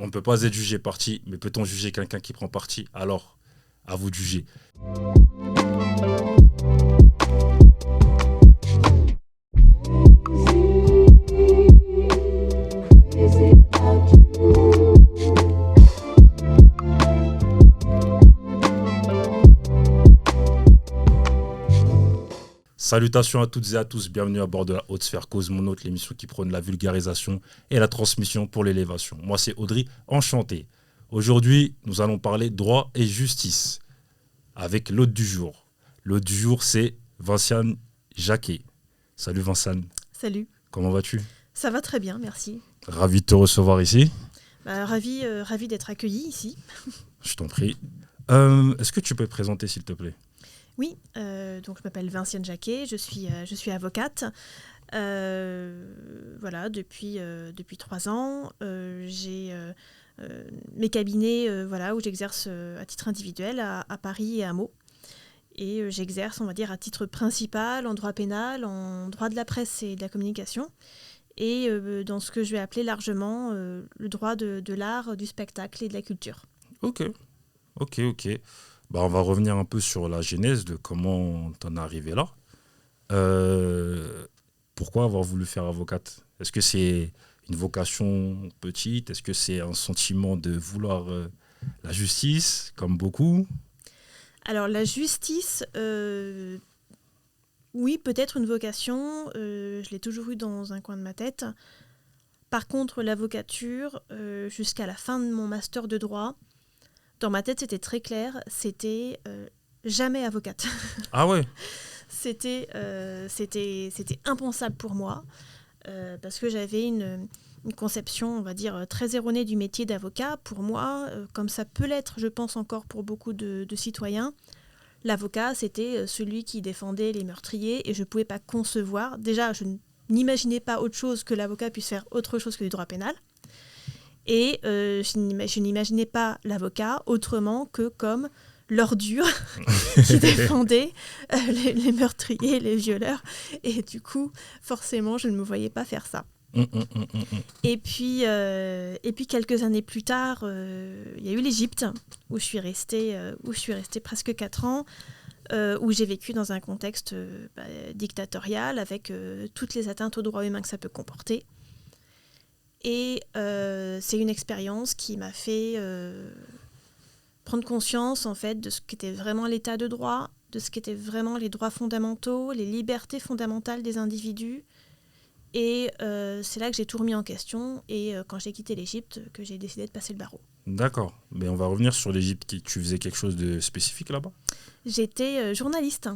On ne peut pas être jugé parti, mais peut-on juger quelqu'un qui prend parti? Alors, à vous de juger. Salutations à toutes et à tous, bienvenue à bord de la Haute Sphère Cause Mon Hôte, l'émission qui prône la vulgarisation et la transmission pour l'élévation. Moi c'est Audrey, enchanté. Aujourd'hui, nous allons parler droit et justice avec l'hôte du jour. L'hôte du jour, c'est Vinciane Jacquet. Salut Vinciane. Salut. Comment vas-tu? Ça va très bien, merci. Ravi de te recevoir ici. Ravi d'être accueillie ici. Je t'en prie. Est-ce que tu peux te présenter s'il te plaît? Oui, donc je m'appelle Vinciane Jacquet, je suis avocate. Voilà, depuis 3 ans, j'ai mes cabinets voilà, où j'exerce à titre individuel à Paris et à Meaux. Et j'exerce, on va dire, à titre principal en droit pénal, en droit de la presse et de la communication, et dans ce que je vais appeler largement le droit de l'art, du spectacle et de la culture. Ok. Bah, on va revenir un peu sur la genèse de comment t'en es arrivé là. Pourquoi avoir voulu faire avocate? Est-ce que c'est une vocation petite? Est-ce que c'est un sentiment de vouloir la justice, comme beaucoup? Alors la justice, oui, peut-être une vocation, je l'ai toujours eu dans un coin de ma tête. Par contre, l'avocature, jusqu'à la fin de mon master de droit, dans ma tête, c'était très clair, c'était jamais avocate. Ah ouais? C'était impensable pour moi, parce que j'avais une conception, on va dire, très erronée du métier d'avocat. Pour moi, comme ça peut l'être, je pense encore pour beaucoup de citoyens, l'avocat, c'était celui qui défendait les meurtriers, et je ne pouvais pas concevoir, déjà, je n'imaginais pas autre chose que l'avocat puisse faire autre chose que du droit pénal. Et je n'imaginais pas l'avocat autrement que comme l'ordure qui défendait les meurtriers, les violeurs. Et du coup, forcément, je ne me voyais pas faire ça. Et puis quelques années plus tard, il y a eu l'Égypte, où je suis restée presque 4 ans, où j'ai vécu dans un contexte dictatorial, avec toutes les atteintes aux droits humains que ça peut comporter. Et c'est une expérience qui m'a fait prendre conscience en fait de ce qu'était vraiment l'état de droit, de ce qu'étaient vraiment les droits fondamentaux, les libertés fondamentales des individus. Et c'est là que j'ai tout remis en question, et quand j'ai quitté l'Égypte, que j'ai décidé de passer le barreau. D'accord. Mais on va revenir sur l'Égypte. Tu faisais quelque chose de spécifique là-bas? J'étais journaliste.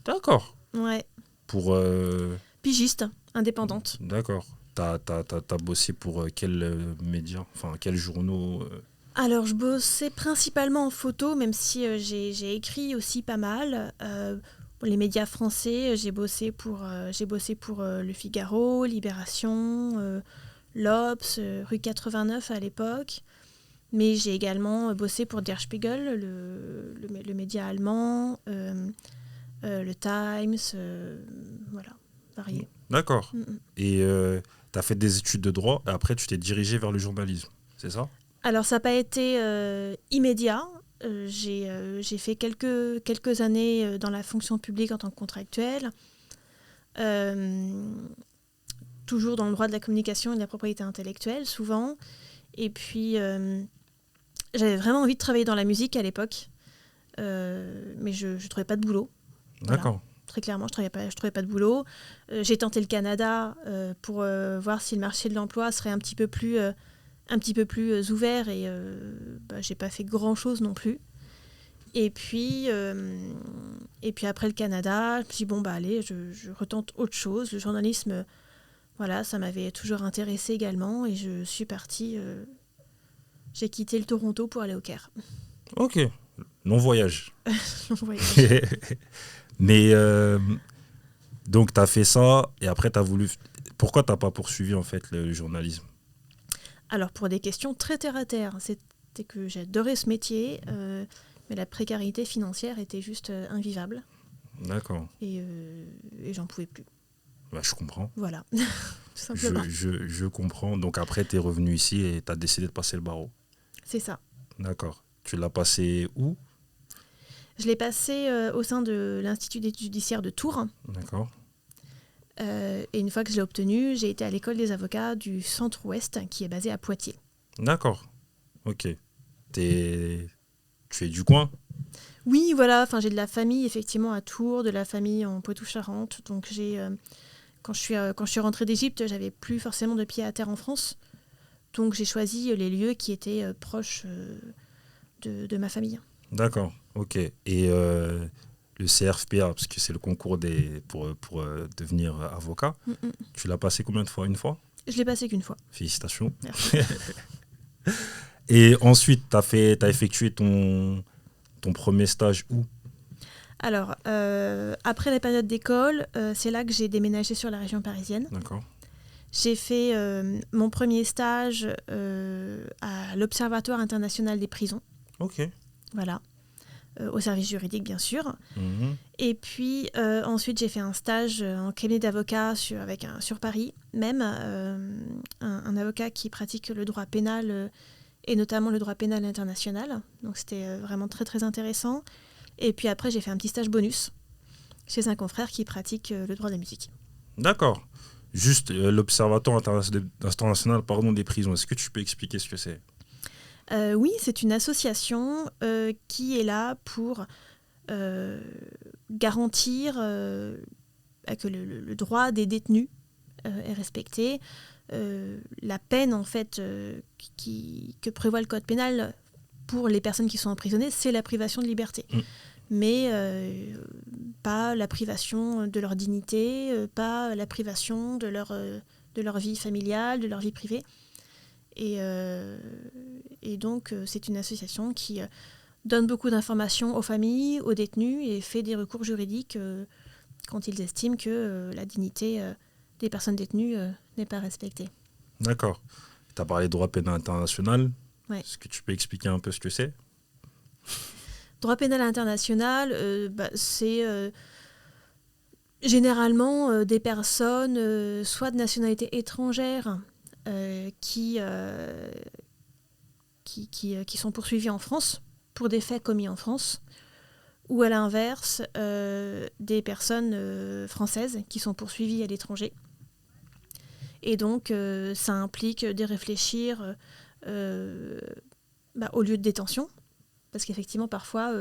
D'accord. Ouais. Pour... Pigiste, indépendante. D'accord. T'as bossé pour quels médias, enfin quels journaux Alors, je bossais principalement en photo, même si j'ai écrit aussi pas mal. Pour les médias français, j'ai bossé pour Le Figaro, Libération, l'Obs, Rue 89 à l'époque. Mais j'ai également bossé pour Der Spiegel, le média allemand, le Times, voilà, varié. D'accord. Et tu as fait des études de droit et après tu t'es dirigé vers le journalisme, c'est ça? Alors ça n'a pas été immédiat. J'ai fait quelques années dans la fonction publique en tant que contractuelle, toujours dans le droit de la communication et de la propriété intellectuelle, souvent. Et puis j'avais vraiment envie de travailler dans la musique à l'époque, mais je ne trouvais pas de boulot. D'accord. Voilà. Très clairement, je trouvais pas de boulot. J'ai tenté le Canada pour voir si le marché de l'emploi serait un petit peu plus ouvert, et j'ai pas fait grand-chose non plus. Et puis après le Canada, je me suis dit, allez, je retente autre chose. Le journalisme, voilà, ça m'avait toujours intéressé également, et je suis partie. J'ai quitté le Toronto pour aller au Caire. Ok, long voyage. Long voyage. Mais donc tu as fait ça et après tu as voulu... Pourquoi tu n'as pas poursuivi en fait le journalisme? Alors pour des questions très terre à terre, c'était que j'adorais ce métier, mais la précarité financière était juste invivable. D'accord. Et j'en pouvais plus. Bah, je comprends. Voilà. simplement. Je comprends. Donc après, tu es revenu ici et tu as décidé de passer le barreau. C'est ça. D'accord. Tu l'as passé où? Je l'ai passé au sein de l'Institut d'études judiciaires de Tours. D'accord. Et une fois que je l'ai obtenu, j'ai été à l'école des avocats du Centre-Ouest, qui est basée à Poitiers. D'accord. Ok. Tu es du coin? Oui, voilà. Enfin, j'ai de la famille effectivement à Tours, de la famille en Poitou-Charentes. Donc quand je suis rentrée d'Égypte, j'avais plus forcément de pied à terre en France. Donc j'ai choisi les lieux qui étaient proches de ma famille. D'accord. Ok. Et le CRFPA, parce que c'est le concours pour devenir avocat, tu l'as passé combien de fois? Une fois? Je l'ai passé qu'une fois. Félicitations. Merci. Et ensuite, tu as effectué ton premier stage où? Alors, après la période d'école, c'est là que j'ai déménagé sur la région parisienne. D'accord. J'ai fait mon premier stage à l'Observatoire international des prisons. Ok. Voilà. Au service juridique, bien sûr. Mhm. Et puis, ensuite, j'ai fait un stage en cabinet d'avocat sur Paris, même un avocat qui pratique le droit pénal et notamment le droit pénal international. Donc, c'était vraiment très, très intéressant. Et puis après, j'ai fait un petit stage bonus chez un confrère qui pratique le droit de la musique. D'accord. Juste l'Observatoire international des prisons. Est-ce que tu peux expliquer ce que c'est? Oui, c'est une association qui est là pour garantir que le droit des détenus est respecté. La peine, en fait, que prévoit le code pénal pour les personnes qui sont emprisonnées, c'est la privation de liberté. Mais pas la privation de leur dignité, pas la privation de leur vie familiale, de leur vie privée. Et donc, c'est une association qui donne beaucoup d'informations aux familles, aux détenus, et fait des recours juridiques quand ils estiment que la dignité des personnes détenues n'est pas respectée. D'accord. Tu as parlé de droit pénal international. Ouais. Est-ce que tu peux expliquer un peu ce que c'est? Droit pénal international, c'est généralement des personnes, soit de nationalité étrangère, qui sont poursuivies en France pour des faits commis en France, ou à l'inverse, des personnes françaises qui sont poursuivies à l'étranger. Et donc, ça implique de réfléchir au lieu de détention, parce qu'effectivement, parfois,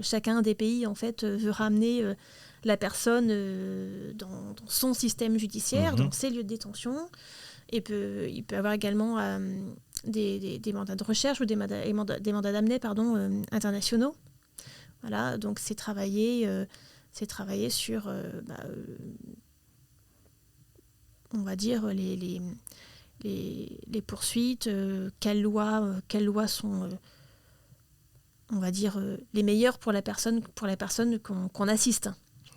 chacun des pays en fait, veut ramener la personne dans son système judiciaire, dans ses lieux de détention. Et il peut y avoir également des mandats de recherche ou des mandats d'amener internationaux. Voilà, donc c'est travailler sur, on va dire, les poursuites, quelles lois sont, on va dire, les meilleures pour la personne qu'on assiste.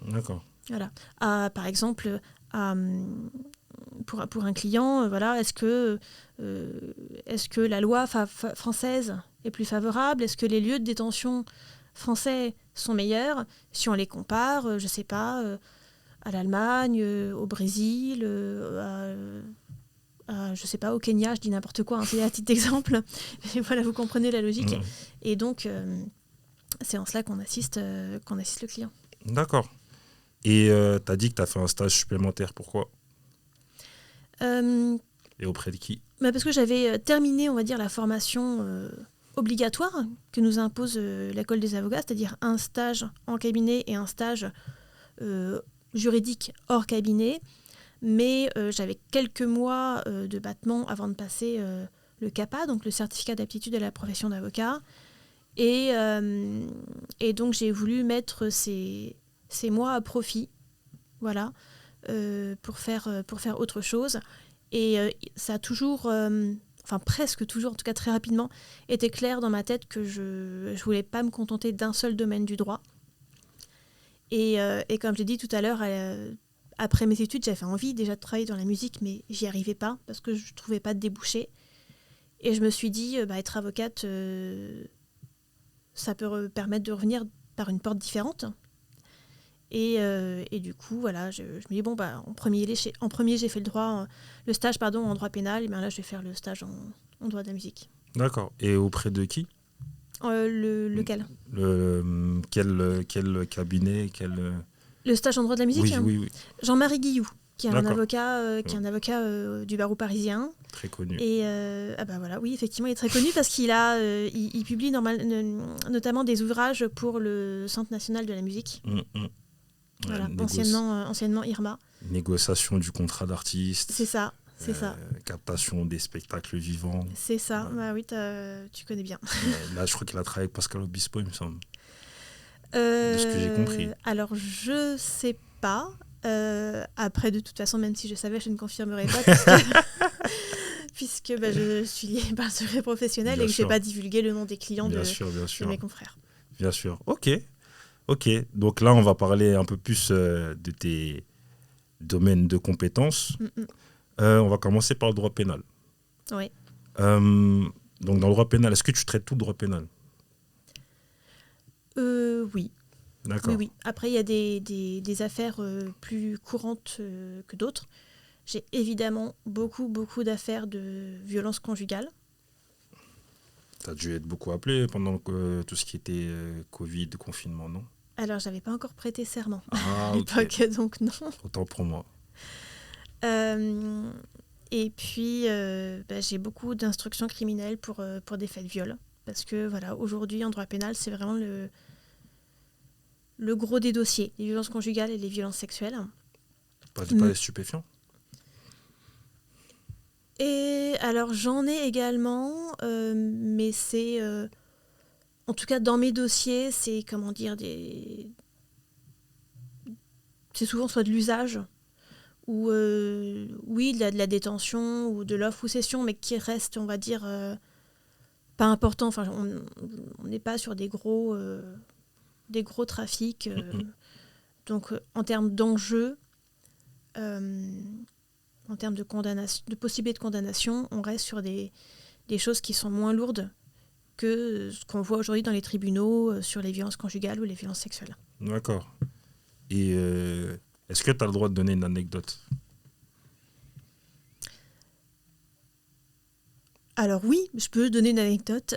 D'accord. Voilà. Par exemple, pour un client, voilà, est-ce que la loi française est plus favorable? Est-ce que les lieux de détention français sont meilleurs si on les compare, je ne sais pas, à l'Allemagne, au Brésil, je ne sais pas, au Kenya, je dis n'importe quoi, c'est à titre d'exemple. Et voilà, vous comprenez la logique. Et donc, c'est en cela qu'on assiste le client. D'accord. Et tu as dit que tu as fait un stage supplémentaire. Pourquoi? Et auprès de qui? Parce que j'avais terminé, on va dire, la formation obligatoire que nous impose l'école des avocats, c'est-à-dire un stage en cabinet et un stage juridique hors cabinet. Mais j'avais quelques mois de battement avant de passer le CAPA, donc le certificat d'aptitude à la profession d'avocat. Et donc j'ai voulu mettre ces mois à profit, voilà, pour faire autre chose. Et ça a toujours, presque toujours, en tout cas très rapidement, été clair dans ma tête que je ne voulais pas me contenter d'un seul domaine du droit. Et comme j'ai dit tout à l'heure, après mes études, j'avais envie déjà de travailler dans la musique, mais j'y arrivais pas parce que je ne trouvais pas de débouché. Et je me suis dit, être avocate, ça peut permettre de revenir par une porte différente. Et du coup, voilà, je me dis, bon, en premier, j'ai fait le stage en droit pénal, et bien là, je vais faire le stage en droit de la musique. D'accord. Et auprès de qui? Lequel? Quel cabinet Le stage en droit de la musique? Oui, oui, oui. Jean-Marie Guilloux, qui est un D'accord. avocat du barreau parisien. Très connu. Et voilà, oui, effectivement, il est très connu parce qu'il il publie notamment des ouvrages pour le Centre national de la musique. Voilà, anciennement IRMA. Négociation du contrat d'artiste. C'est ça. C'est ça. Captation des spectacles vivants. C'est ça. Ouais. Bah oui, tu connais bien. Là, je crois qu'il a travaillé avec Pascal Obispo, il me semble. De ce que j'ai compris. Alors, je sais pas. Après, de toute façon, même si je savais, je ne confirmerai pas. Puisque je suis liée par le secret professionnel et que je ne vais pas divulguer le nom des clients de mes confrères. Bien sûr. Ok. Donc là, on va parler un peu plus de tes domaines de compétences. On va commencer par le droit pénal. Oui. Donc dans le droit pénal, est-ce que tu traites tout le droit pénal? Oui. D'accord. Oui. Après, il y a des affaires plus courantes que d'autres. J'ai évidemment beaucoup d'affaires de violence conjugale. Tu as dû être beaucoup appelé pendant tout ce qui était Covid, confinement, non? Alors, j'avais pas encore prêté serment à l'époque, donc non. Autant pour moi. Et puis, j'ai beaucoup d'instructions criminelles pour des faits de viol. Parce que, voilà, aujourd'hui, en droit pénal, c'est vraiment le gros des dossiers, les violences conjugales et les violences sexuelles. Pas les stupéfiants? Et alors, j'en ai également, mais c'est... en tout cas, dans mes dossiers, c'est, c'est souvent soit de l'usage, ou, oui, de la détention, ou de l'offre ou cession, mais qui reste, on va dire, pas important. Enfin, on n'est pas sur des gros trafics. Donc, en termes d'enjeux, en termes de possibilité de condamnation, on reste sur des choses qui sont moins lourdes que ce qu'on voit aujourd'hui dans les tribunaux sur les violences conjugales ou les violences sexuelles. D'accord. Et est-ce que tu as le droit de donner une anecdote? Alors oui, je peux donner une anecdote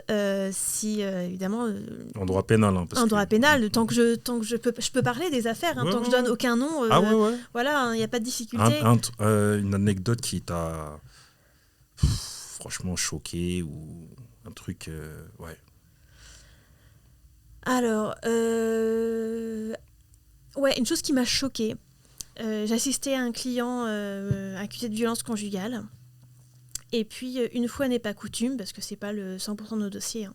si évidemment. En droit pénal, hein, en droit pénal, tant que je peux parler des affaires, tant que je donne aucun nom. Voilà, il n'y a pas de difficulté. Une anecdote qui t'a franchement choqué ou un truc, ouais. Alors, une chose qui m'a choquée. J'assistais à un client accusé de violence conjugale. Et puis, une fois n'est pas coutume, parce que c'est pas le 100% de nos dossiers,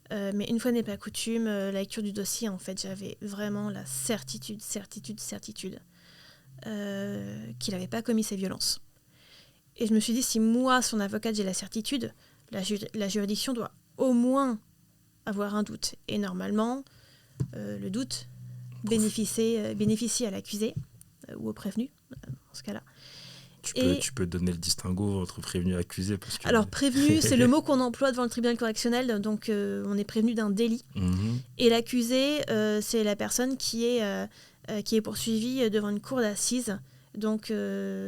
mais une fois n'est pas coutume, la lecture du dossier, en fait, j'avais vraiment la certitude qu'il n'avait pas commis ces violences. Et je me suis dit, si moi, son avocate, j'ai la certitude, la juridiction doit au moins avoir un doute. Et normalement, le doute bénéficie à l'accusé ou au prévenu, dans ce cas-là. Tu peux donner le distinguo entre prévenu et accusé parce que... Alors, prévenu, c'est le mot qu'on emploie devant le tribunal correctionnel, donc on est prévenu d'un délit. Et l'accusé, c'est la personne qui est poursuivie devant une cour d'assises, donc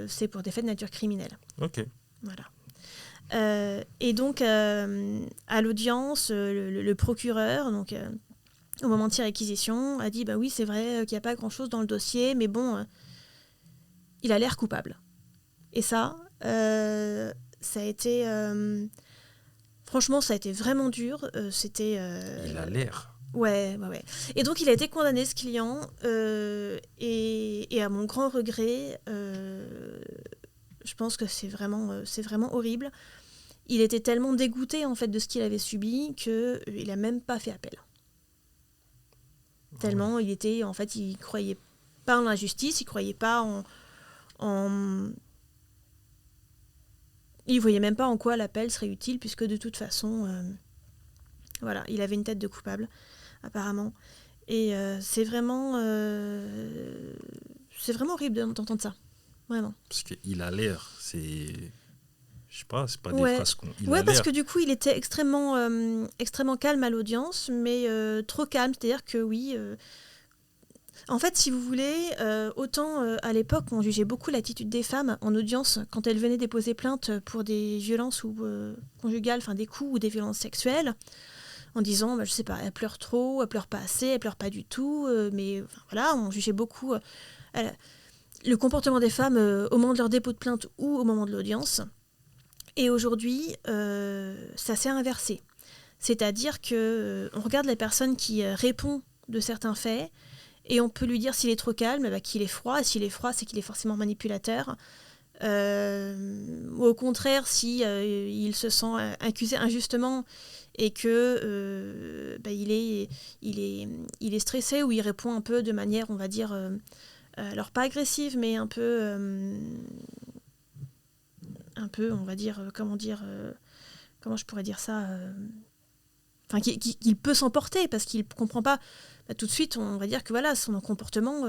c'est pour des faits de nature criminelle. Ok. Voilà. Et donc, à l'audience, le procureur, donc, au moment de ses réquisitions, a dit, oui, c'est vrai qu'il n'y a pas grand-chose dans le dossier, mais bon, il a l'air coupable. Et ça a été... franchement, ça a été vraiment dur. C'était... Il a l'air. Ouais. Et donc, il a été condamné, ce client. Et à mon grand regret, je pense que c'est vraiment horrible. Il était tellement dégoûté, en fait, de ce qu'il avait subi qu'il n'a même pas fait appel. Tellement il était... En fait, il ne croyait pas en la justice, il ne croyait pas en... Il ne voyait même pas en quoi l'appel serait utile, puisque de toute façon, il avait une tête de coupable, apparemment. Et c'est vraiment horrible d'entendre ça, vraiment. Parce qu'il a l'air, c'est... Je sais pas, c'est pas des phrases qu'on... Parce que du coup, il était extrêmement calme à l'audience, mais trop calme, c'est-à-dire que oui... En fait, si vous voulez, autant à l'époque, on jugeait beaucoup l'attitude des femmes en audience quand elles venaient déposer plainte pour des violences conjugales, enfin des coups ou des violences sexuelles, en disant, je sais pas, elle pleure trop, elle pleure pas assez, elle pleure pas du tout, mais enfin, voilà, on jugeait beaucoup le comportement des femmes au moment de leur dépôt de plainte ou au moment de l'audience. Et aujourd'hui, ça s'est inversé. C'est-à-dire qu'on regarde la personne qui répond de certains faits et on peut lui dire s'il est trop calme, qu'il est froid. Et s'il est froid, c'est qu'il est forcément manipulateur. Ou au contraire, si il se sent accusé injustement et que il est stressé ou il répond un peu de manière, on va dire, alors pas agressive, mais un peu, on va dire, comment je pourrais dire ça, qu'il peut s'emporter parce qu'il ne comprend pas. Tout de suite, on va dire que voilà, son comportement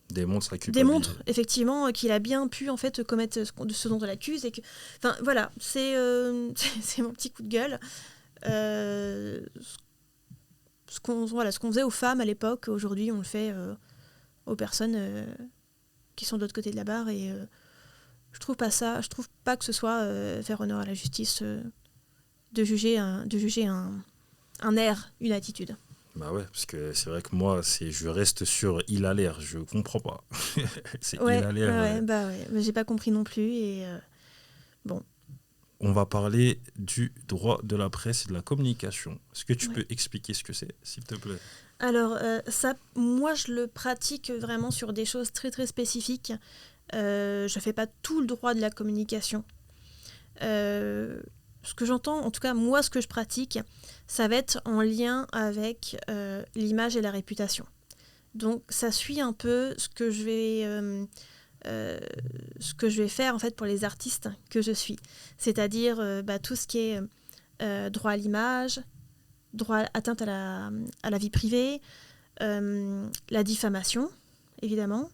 démontre effectivement qu'il a bien pu en fait commettre ce dont on l'accuse et que, enfin voilà, c'est mon petit coup de gueule. Ce qu'on faisait aux femmes à l'époque, aujourd'hui on le fait aux personnes qui sont de l'autre côté de la barre et je trouve pas que ce soit faire honneur à la justice de juger un air, une attitude. Bah ouais, parce que c'est vrai que moi, je reste sur il a l'air, je comprends pas. C'est ouais, il a l'air. Ouais, mais j'ai pas compris non plus et bon. On va parler du droit de la presse et de la communication. Est-ce que tu peux expliquer ce que c'est, s'il te plaît ? Alors, ça, moi, je le pratique vraiment sur des choses très, très spécifiques. Je ne fais pas tout le droit de la communication. Ce que j'entends, en tout cas, moi, ce que je pratique, ça va être en lien avec l'image et la réputation. Donc, ça suit un peu ce que je vais faire, en fait, pour les artistes que je suis. C'est-à-dire tout ce qui est droit à l'image, droit atteinte à la vie privée, la diffamation, évidemment.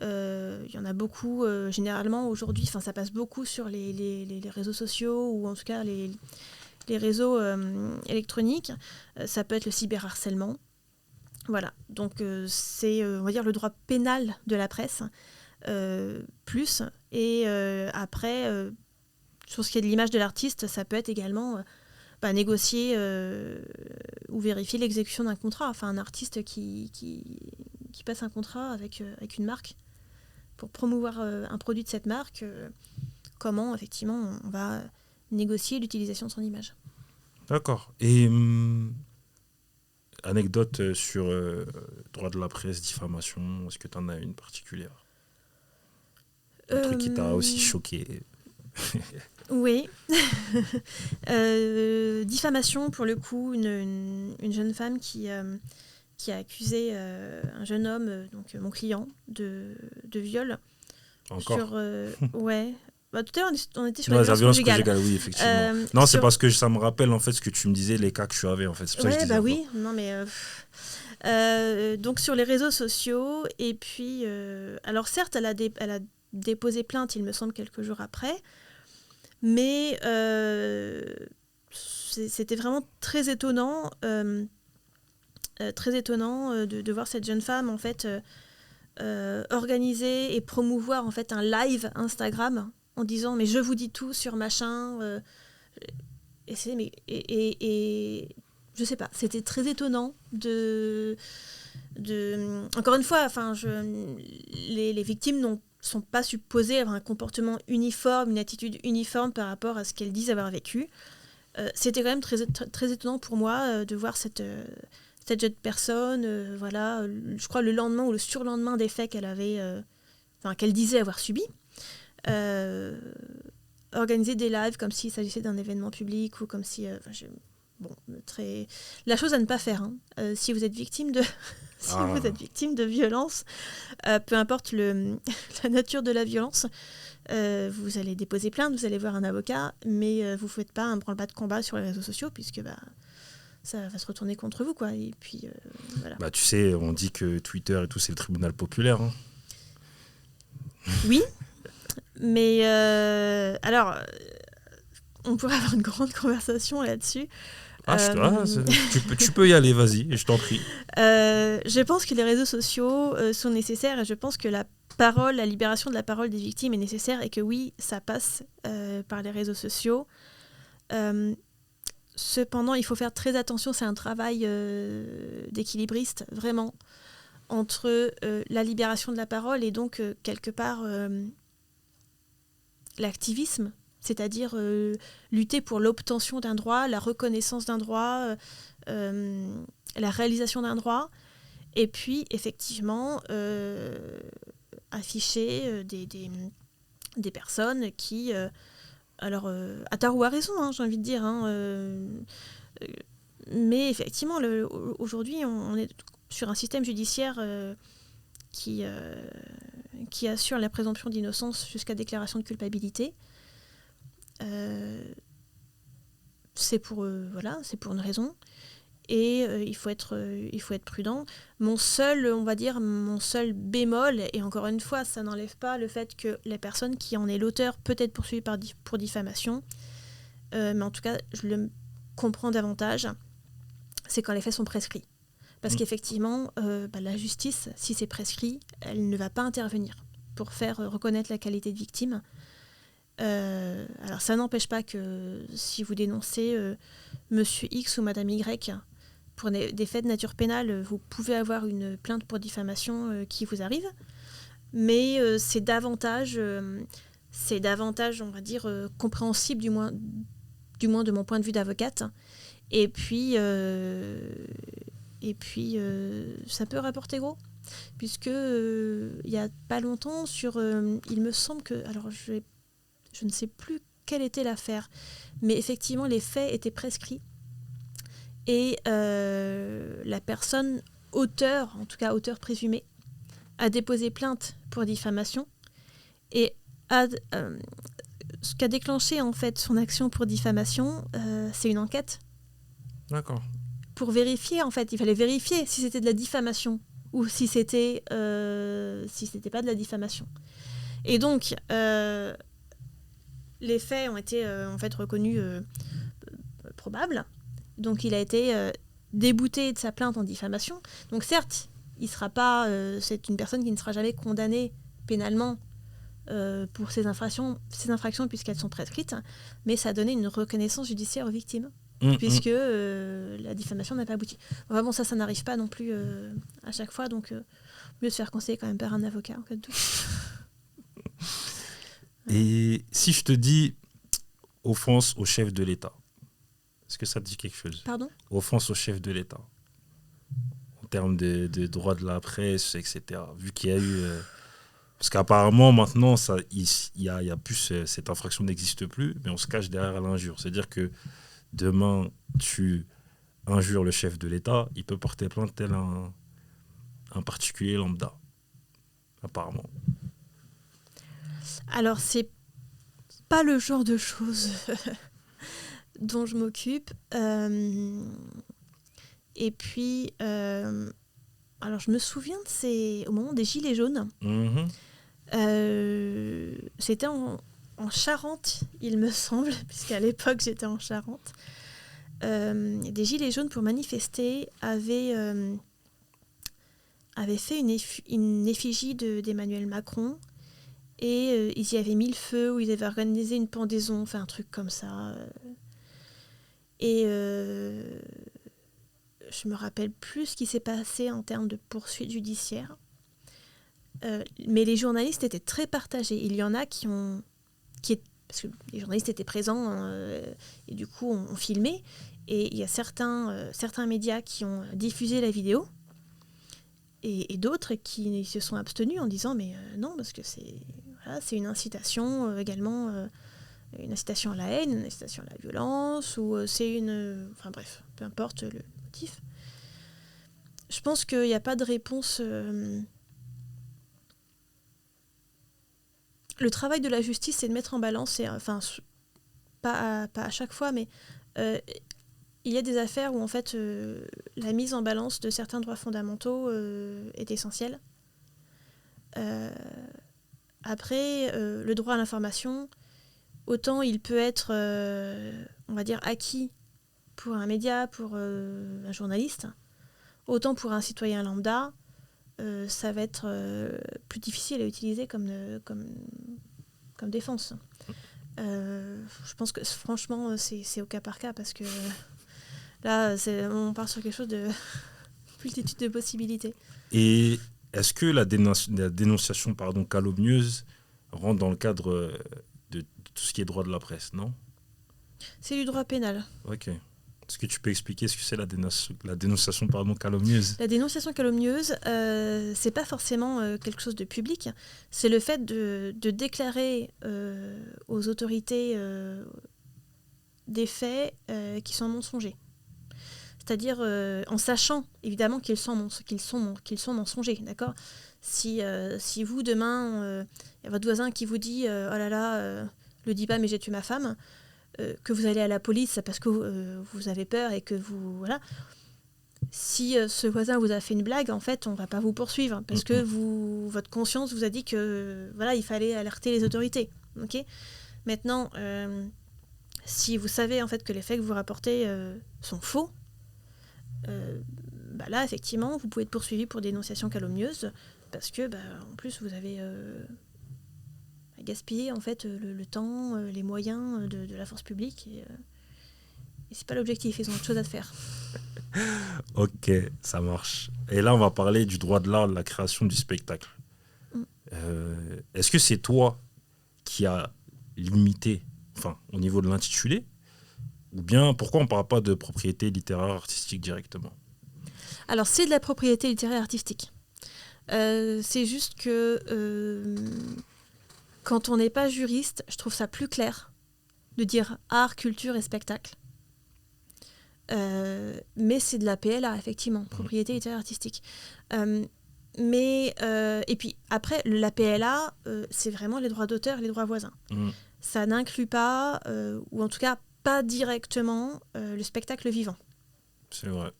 Il y en a beaucoup, généralement, aujourd'hui, ça passe beaucoup sur les réseaux sociaux ou en tout cas les réseaux électroniques. Ça peut être le cyberharcèlement. Voilà, donc c'est, on va dire, le droit pénal de la presse, plus. Et après, sur ce qui est de l'image de l'artiste, ça peut être également... négocier ou vérifier l'exécution d'un contrat. Enfin, un artiste qui passe un contrat avec une marque pour promouvoir un produit de cette marque, comment, effectivement, on va négocier l'utilisation de son image. D'accord. Et anecdote sur droit de la presse, diffamation, est-ce que tu en as une particulière ? Un truc qui t'a aussi choqué ? Oui. Diffamation, pour le coup, une jeune femme qui a accusé un jeune homme, donc mon client, de viol. Encore ouais. Tout à l'heure, on était sur la violence conjugale. Oui, effectivement. C'est parce que ça me rappelle en fait ce que tu me disais, les cas que tu avais en fait. C'est pour ça que je disais oui. Non, mais donc sur les réseaux sociaux, et puis alors certes, elle a déposé plainte, il me semble, quelques jours après. Mais c'était vraiment très étonnant, de voir cette jeune femme en fait organiser et promouvoir en fait un live Instagram en disant mais je vous dis tout sur machin. Et je sais pas, c'était très étonnant de encore une fois, les victimes ne sont pas supposées avoir un comportement uniforme, une attitude uniforme par rapport à ce qu'elles disent avoir vécu. C'était quand même très, très étonnant pour moi de voir cette jeune personne, je crois le lendemain ou le surlendemain des faits qu'elle disait avoir subis, organiser des lives comme s'il s'agissait d'un événement public ou comme si... la chose à ne pas faire. Hein. Si vous êtes victime de... vous êtes victime de violence, peu importe la nature de la violence, vous allez déposer plainte, vous allez voir un avocat, mais vous ne faites pas un branle-bas de combat sur les réseaux sociaux, puisque ça va se retourner contre vous, quoi. Et puis, voilà. Tu sais, on dit que Twitter et tout, c'est le tribunal populaire. Hein. Oui, mais alors, on pourrait avoir une grande conversation là-dessus. Tu peux y aller, vas-y, je t'en prie. Je pense que les réseaux sociaux sont nécessaires et je pense que la libération de la parole des victimes est nécessaire et que oui, ça passe par les réseaux sociaux. Cependant, il faut faire très attention, c'est un travail d'équilibriste, vraiment, entre la libération de la parole et donc, quelque part, l'activisme, c'est-à-dire lutter pour l'obtention d'un droit, la reconnaissance d'un droit, la réalisation d'un droit, et puis, effectivement, afficher des personnes qui... alors, à tort ou à raison, j'ai envie de dire. Mais effectivement, aujourd'hui, on est sur un système judiciaire qui assure la présomption d'innocence jusqu'à déclaration de culpabilité. C'est pour une raison. Et il faut être prudent. Mon seul bémol, et encore une fois, ça n'enlève pas le fait que la personne qui en est l'auteur peut être poursuivie pour diffamation, mais en tout cas, je le comprends davantage, c'est quand les faits sont prescrits. Parce qu'effectivement, la justice, si c'est prescrit, elle ne va pas intervenir pour faire reconnaître la qualité de victime. Alors ça n'empêche pas que si vous dénoncez Monsieur X ou Madame Y pour des faits de nature pénale, vous pouvez avoir une plainte pour diffamation qui vous arrive, mais c'est davantage, on va dire, compréhensible du moins de mon point de vue d'avocate. Et puis ça peut rapporter gros, puisque il y a pas longtemps il me semble que, alors je ne sais plus quelle était l'affaire, mais effectivement les faits étaient prescrits. Et la personne auteur, en tout cas auteur présumé, a déposé plainte pour diffamation. Et ce qui a déclenché en fait son action pour diffamation, c'est une enquête. D'accord. Pour vérifier, en fait, il fallait vérifier si c'était de la diffamation ou si c'était pas de la diffamation. Et donc, les faits ont été en fait reconnus probables. Donc il a été débouté de sa plainte en diffamation. Donc certes, il sera pas, c'est une personne qui ne sera jamais condamnée pénalement pour ces infractions puisqu'elles sont prescrites, mais ça a donné une reconnaissance judiciaire aux victimes, puisque la diffamation n'a pas abouti. Enfin bon, ça n'arrive pas non plus à chaque fois, donc mieux se faire conseiller quand même par un avocat en cas de doute. Et si je te dis offense au chef de l'État, est-ce que ça te dit quelque chose? Pardon? Offense au chef de l'État. En termes de droit de la presse, etc. Vu qu'il y a eu... parce qu'apparemment, maintenant, il y a plus... cette infraction n'existe plus, mais on se cache derrière l'injure. C'est-à-dire que demain, tu injures le chef de l'État, il peut porter plainte tel un particulier lambda. Apparemment. Alors, c'est pas le genre de choses... dont je m'occupe. Et puis, alors je me souviens au moment des Gilets jaunes. C'était en Charente, il me semble, puisqu'à l'époque j'étais en Charente. Des Gilets jaunes pour manifester avaient fait une effigie d'Emmanuel Macron. Et ils y avaient mis le feu, ou ils avaient organisé une pendaison, enfin un truc comme ça. Et je me rappelle plus ce qui s'est passé en termes de poursuites judiciaires. Mais les journalistes étaient très partagés. Il y en a parce que les journalistes étaient présents et du coup ont filmé. Et il y a certains médias qui ont diffusé la vidéo et d'autres qui se sont abstenus en disant mais non, parce que c'est une incitation également... une incitation à la haine, une incitation à la violence, ou c'est une... Enfin bref, peu importe le motif. Je pense qu'il n'y a pas de réponse... Le travail de la justice, c'est de mettre en balance, pas à chaque fois, mais il y a des affaires où en fait la mise en balance de certains droits fondamentaux est essentielle. Après, le droit à l'information... Autant il peut être, on va dire, acquis pour un média, pour un journaliste, autant pour un citoyen lambda, ça va être plus difficile à utiliser comme défense. Je pense que franchement, c'est au cas par cas parce que là, on part sur quelque chose de multitude de possibilités. Et est-ce que la dénonciation calomnieuse rentre dans le cadre de tout ce qui est droit de la presse, non? C'est du droit pénal. Ok. Est-ce que tu peux expliquer ce que c'est la dénonciation calomnieuse? La dénonciation calomnieuse, c'est pas forcément quelque chose de public. C'est le fait de déclarer aux autorités des faits qui sont mensongers. C'est-à-dire en sachant évidemment qu'ils sont mensongers, d'accord ? Si vous demain, y a votre voisin qui vous dit oh là là, le dis pas mais j'ai tué ma femme, que vous allez à la police parce que vous avez peur et que vous voilà. Si ce voisin vous a fait une blague, en fait, on va pas vous poursuivre parce que votre conscience vous a dit que voilà, il fallait alerter les autorités. Ok ? Maintenant, si vous savez en fait que les faits que vous rapportez sont faux, là effectivement, vous pouvez être poursuivi pour dénonciation calomnieuse parce que en plus vous avez gaspillé en fait le temps, les moyens de la force publique et c'est pas l'objectif, ils ont autre chose à faire. Ok, ça marche. Et là, on va parler du droit de l'art, de la création du spectacle. Est-ce que c'est toi qui as limité, au niveau de l'intitulé, ou bien pourquoi on ne parle pas de propriété littéraire artistique directement? Alors, c'est de la propriété littéraire artistique. C'est juste que quand on n'est pas juriste, je trouve ça plus clair de dire art, culture et spectacle. Mais c'est de la PLA, effectivement, propriété littéraire artistique. Et puis après, la PLA, c'est vraiment les droits d'auteur et les droits voisins. Ça n'inclut pas, ou en tout cas pas directement, le spectacle vivant. C'est vrai.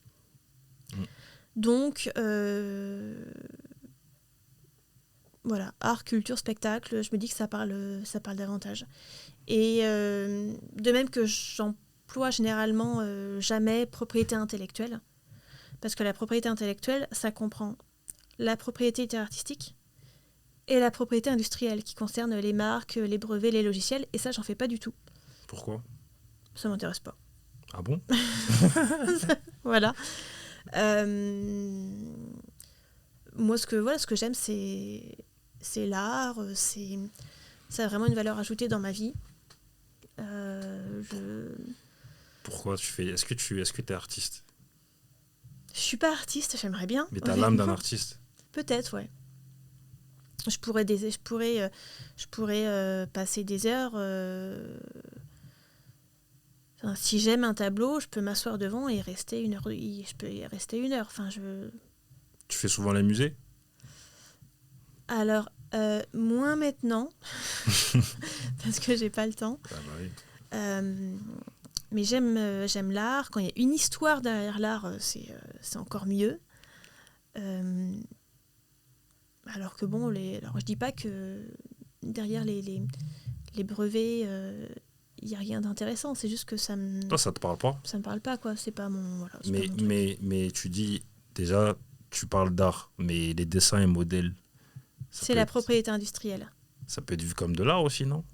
Donc, voilà, art, culture, spectacle, je me dis que ça parle davantage. Et de même que j'emploie généralement jamais propriété intellectuelle, parce que la propriété intellectuelle, ça comprend la propriété littéraire artistique et la propriété industrielle, qui concerne les marques, les brevets, les logiciels, et ça, j'en fais pas du tout. Pourquoi ? Ça m'intéresse pas. Ah bon ? Voilà. Moi, ce que j'aime, c'est l'art, ça a vraiment une valeur ajoutée dans ma vie. Pourquoi tu fais ? Est-ce que tu es artiste ? Je suis pas artiste, j'aimerais bien. Mais t'as l'âme d'un artiste. Peut-être, ouais. Je pourrais passer des heures. Si j'aime un tableau, je peux m'asseoir devant et rester une heure. Je peux y rester une heure. Tu fais souvent les musées ? Alors, moins maintenant, parce que j'ai pas le temps. Ah bah oui. Mais j'aime l'art. Quand il y a une histoire derrière l'art, c'est encore mieux. Alors que bon, alors je dis pas que derrière les brevets, il n'y a rien d'intéressant. C'est juste que ça me... Toi, ça te parle pas ? Ça me parle pas, quoi. C'est pas mon... Voilà, c'est mais, pas mon truc. mais tu dis, déjà, tu parles d'art, mais les dessins et modèles... C'est la propriété industrielle. Ça peut être vu comme de l'art aussi, non ?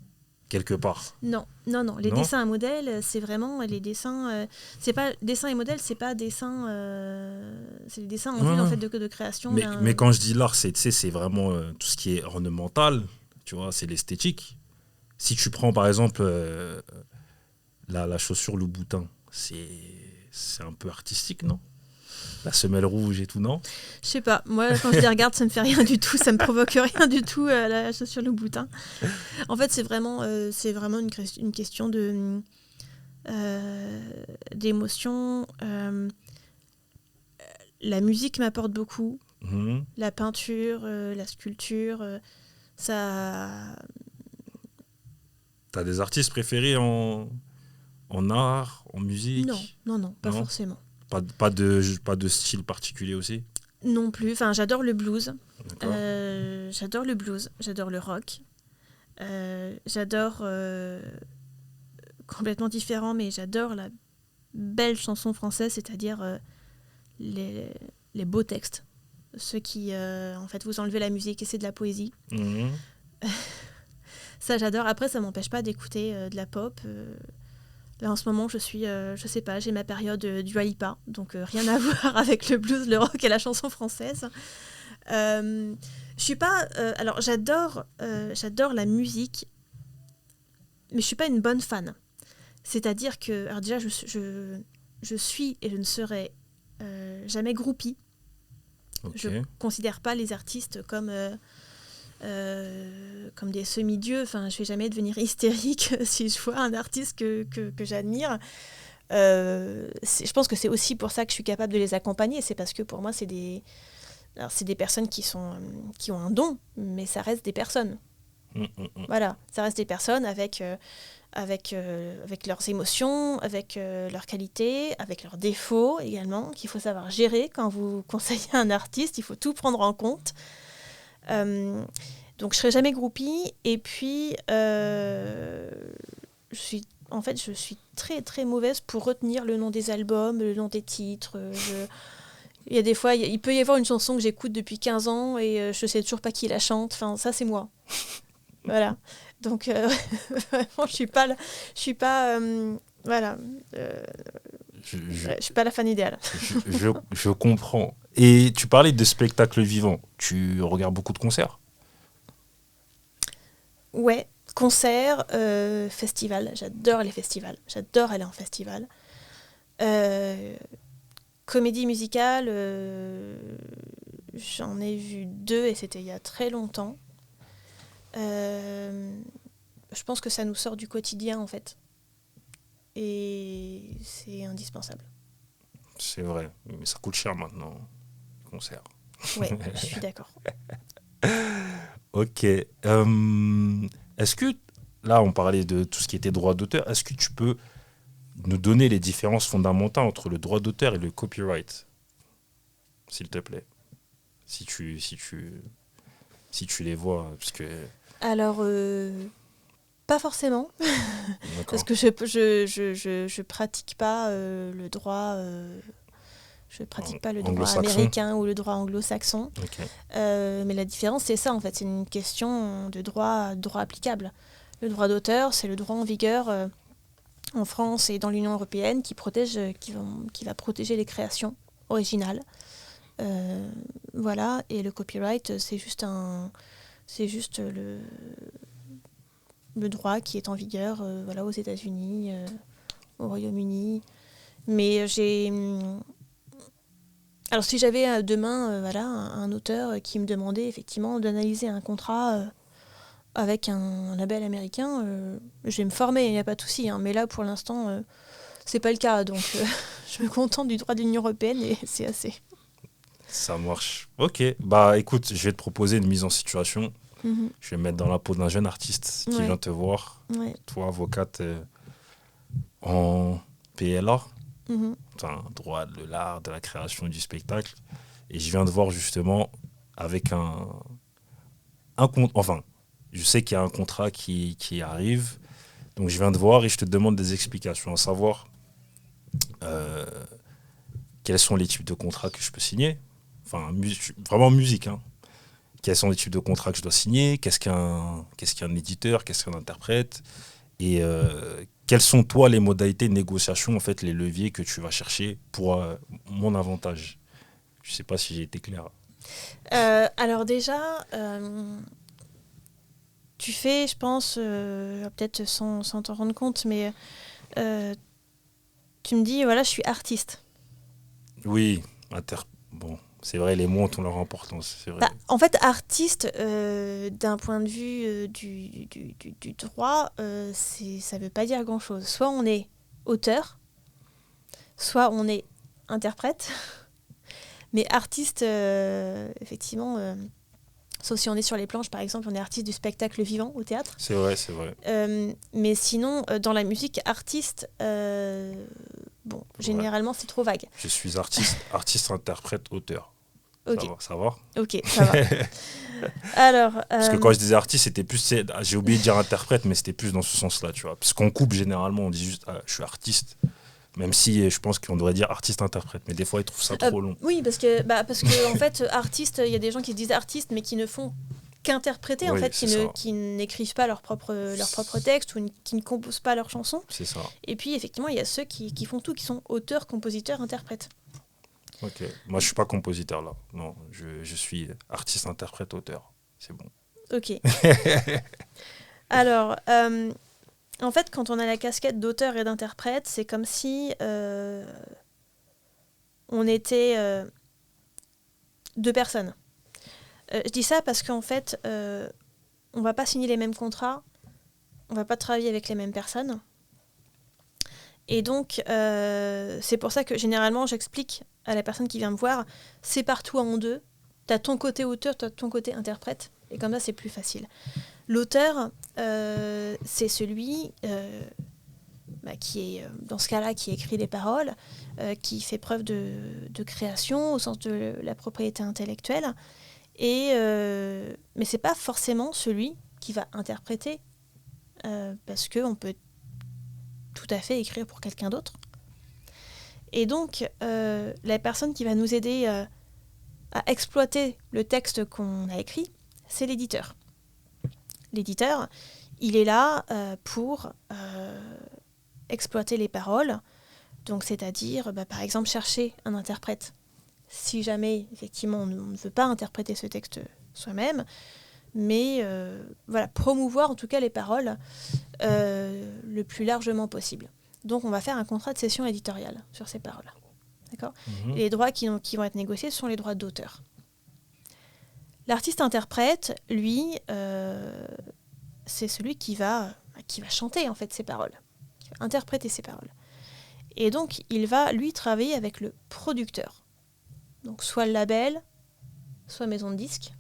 Quelque part. Non. Les dessins à modèles, c'est vraiment les dessins... c'est pas dessin et modèle, c'est pas dessin... c'est les dessins en vue en fait, de création. Mais quand je dis l'art, c'est vraiment tout ce qui est ornemental, tu vois, c'est l'esthétique. Si tu prends par exemple la chaussure Louboutin, c'est un peu artistique, non ? La semelle rouge et tout, non ? Je sais pas. Moi, quand je les regarde, ça me fait rien du tout. Ça me provoque rien du tout, la chaussure Louboutin. En fait, c'est vraiment une question d'émotion. La musique m'apporte beaucoup. La peinture, la sculpture, ça... T'as des artistes préférés en art, en musique ? Non, pas forcément. Pas de style particulier aussi ? Non plus. Enfin, j'adore le blues. D'accord. J'adore le blues. J'adore le rock. J'adore complètement différent, mais j'adore belles chansons françaises, c'est-à-dire les beaux textes. Ceux qui, en fait, vous enlevez la musique et c'est de la poésie. Ça, j'adore. Après, ça m'empêche pas d'écouter de la pop. Là, en ce moment, je suis, je sais pas, j'ai ma période Dua Lipa, donc rien à voir avec le blues, le rock et la chanson française. Je suis pas... alors, j'adore la musique, mais je suis pas une bonne fan. C'est-à-dire que... Alors déjà, je suis et je ne serai jamais groupie. Ok. Je ne considère pas les artistes comme des semi-dieux. Enfin, je ne vais jamais devenir hystérique si je vois un artiste que j'admire. Je pense que c'est aussi pour ça que je suis capable de les accompagner. C'est parce que pour moi, c'est des personnes qui ont un don, mais ça reste des personnes. Voilà, ça reste des personnes avec leurs émotions, avec leurs qualités, avec leurs défauts également, qu'il faut savoir gérer quand vous conseillez un artiste. Il faut tout prendre en compte. Donc je serai jamais groupie. Et puis je suis très très mauvaise pour retenir le nom des albums, le nom des titres. Il y a des fois, il peut y avoir une chanson que j'écoute depuis 15 ans et je sais toujours pas qui la chante. Enfin, ça c'est moi. Voilà. Donc vraiment, je suis pas voilà. Je suis pas la fan idéale. Je comprends. Et tu parlais de spectacles vivants. Tu regardes beaucoup de concerts? Ouais, concerts, festivals. J'adore les festivals. J'adore aller en festival. Comédie musicale, j'en ai vu 2 et c'était il y a très longtemps. Je pense que ça nous sort du quotidien en fait. Et c'est indispensable. C'est vrai, mais ça coûte cher maintenant, les concerts. Ouais, je suis d'accord. Ok. Est-ce que, là, on parlait de tout ce qui était droit d'auteur. Est-ce que tu peux nous donner les différences fondamentales entre le droit d'auteur et le copyright, s'il te plaît? Si tu les vois, parce que... Alors, pas forcément, parce que je pratique pas le droit... je pratique pas le droit américain ou le droit anglo-saxon. Okay. Mais la différence, c'est ça, en fait. C'est une question de droit applicable. Le droit d'auteur, c'est le droit en vigueur en France et dans l'Union européenne qui va protéger les créations originales. Voilà. Et le copyright, c'est juste le droit qui est en vigueur voilà, aux États-Unis, au Royaume-Uni. Mais alors si j'avais demain voilà, un auteur qui me demandait effectivement d'analyser un contrat avec un label américain, je vais me former, il n'y a pas de souci. Hein, mais là, pour l'instant, c'est pas le cas. Donc je me contente du droit de l'Union européenne et c'est assez. Ça marche. Ok. Bah écoute, je vais te proposer une mise en situation. Je vais me mettre dans la peau d'un jeune artiste qui vient te voir. Ouais. Toi, avocate en PLA. Enfin, droit de l'art, de la création du spectacle. Et je viens de voir justement avec un compte. Enfin, je sais qu'il y a un contrat qui arrive. Donc je viens de voir et je te demande des explications, à savoir quels sont les types de contrats que je peux signer. Enfin, vraiment musique, hein. Quels sont les types de contrats que je dois signer, qu'est-ce qu'un éditeur, qu'est-ce qu'un interprète, et quelles sont, toi, les modalités de négociation, en fait, les leviers que tu vas chercher pour mon avantage. Je ne sais pas si j'ai été clair. Alors déjà, tu fais, je pense, peut-être sans t'en rendre compte, mais tu me dis, voilà, je suis artiste. Oui, bon. C'est vrai, les mots ont leur importance. C'est vrai. En fait, artiste, d'un point de vue du droit, ça ne veut pas dire grand-chose. Soit on est auteur, soit on est interprète. Mais artiste, effectivement, sauf si on est sur les planches, par exemple, on est artiste du spectacle vivant au théâtre. C'est vrai, c'est vrai. Mais sinon, dans la musique, artiste... Bon, généralement, c'est trop vague. Je suis artiste, interprète, auteur. Okay. Ça va. Ok, ça va. Alors, parce que quand je disais artiste, c'était plus... J'ai oublié de dire interprète, mais c'était plus dans ce sens-là, tu vois. Parce qu'on coupe généralement, on dit juste je suis artiste. Même si je pense qu'on devrait dire artiste-interprète, mais des fois ils trouvent ça trop long. Oui, parce que en fait, artiste, il y a des gens qui se disent artistes, mais qui ne font qu'interpréter, en fait, qui n'écrivent pas leur propre texte ou qui ne composent pas leurs chansons. C'est ça. Et puis, effectivement, il y a ceux qui font tout, qui sont auteurs, compositeurs, interprètes. Ok. Moi, je suis pas compositeur, là. Non, je suis artiste, interprète, auteur. C'est bon. Ok. Alors, en fait, quand on a la casquette d'auteur et d'interprète, c'est comme si on était deux personnes. Je dis ça parce qu'en fait, on va pas signer les mêmes contrats, on va pas travailler avec les mêmes personnes. Et donc, c'est pour ça que généralement, j'explique à la personne qui vient me voir, sépare-toi en deux. Tu as ton côté auteur, tu as ton côté interprète. Et comme ça, c'est plus facile. L'auteur, c'est celui qui est, dans ce cas-là, qui écrit les paroles, qui fait preuve de création au sens de la propriété intellectuelle. Mais c'est pas forcément celui qui va interpréter, parce qu'on peut tout à fait écrire pour quelqu'un d'autre. Et donc, la personne qui va nous aider à exploiter le texte qu'on a écrit, c'est l'éditeur. L'éditeur, il est là pour exploiter les paroles, donc c'est-à-dire, par exemple, chercher un interprète. Si jamais, effectivement, on ne veut pas interpréter ce texte soi-même, mais promouvoir en tout cas les paroles le plus largement possible. Donc on va faire un contrat de cession éditoriale sur ces paroles. D'accord ? Et les droits qui vont être négociés sont les droits d'auteur. L'artiste-interprète, lui, c'est celui qui va chanter en fait ces paroles, qui va interpréter ces paroles. Et donc il va, lui, travailler avec le producteur. Donc soit le label, soit maison de disques.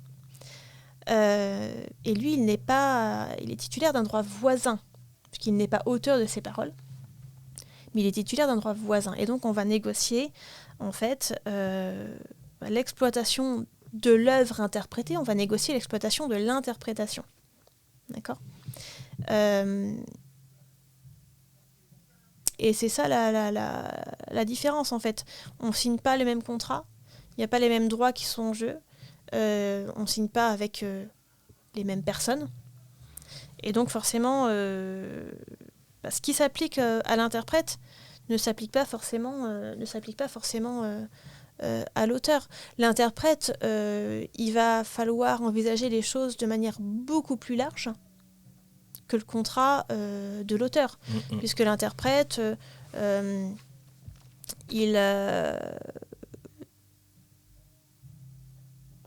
Et lui, il est titulaire d'un droit voisin, puisqu'il n'est pas auteur de ces paroles, mais il est titulaire d'un droit voisin. Et donc, on va négocier, en fait, l'exploitation de l'œuvre interprétée, on va négocier l'exploitation de l'interprétation. D'accord ? Et c'est ça la différence, en fait. On ne signe pas les mêmes contrats, il n'y a pas les mêmes droits qui sont en jeu, on ne signe pas avec les mêmes personnes. Et donc forcément, ce qui s'applique à l'interprète ne s'applique pas forcément à l'auteur. L'interprète, il va falloir envisager les choses de manière beaucoup plus large que le contrat de l'auteur. Puisque l'interprète,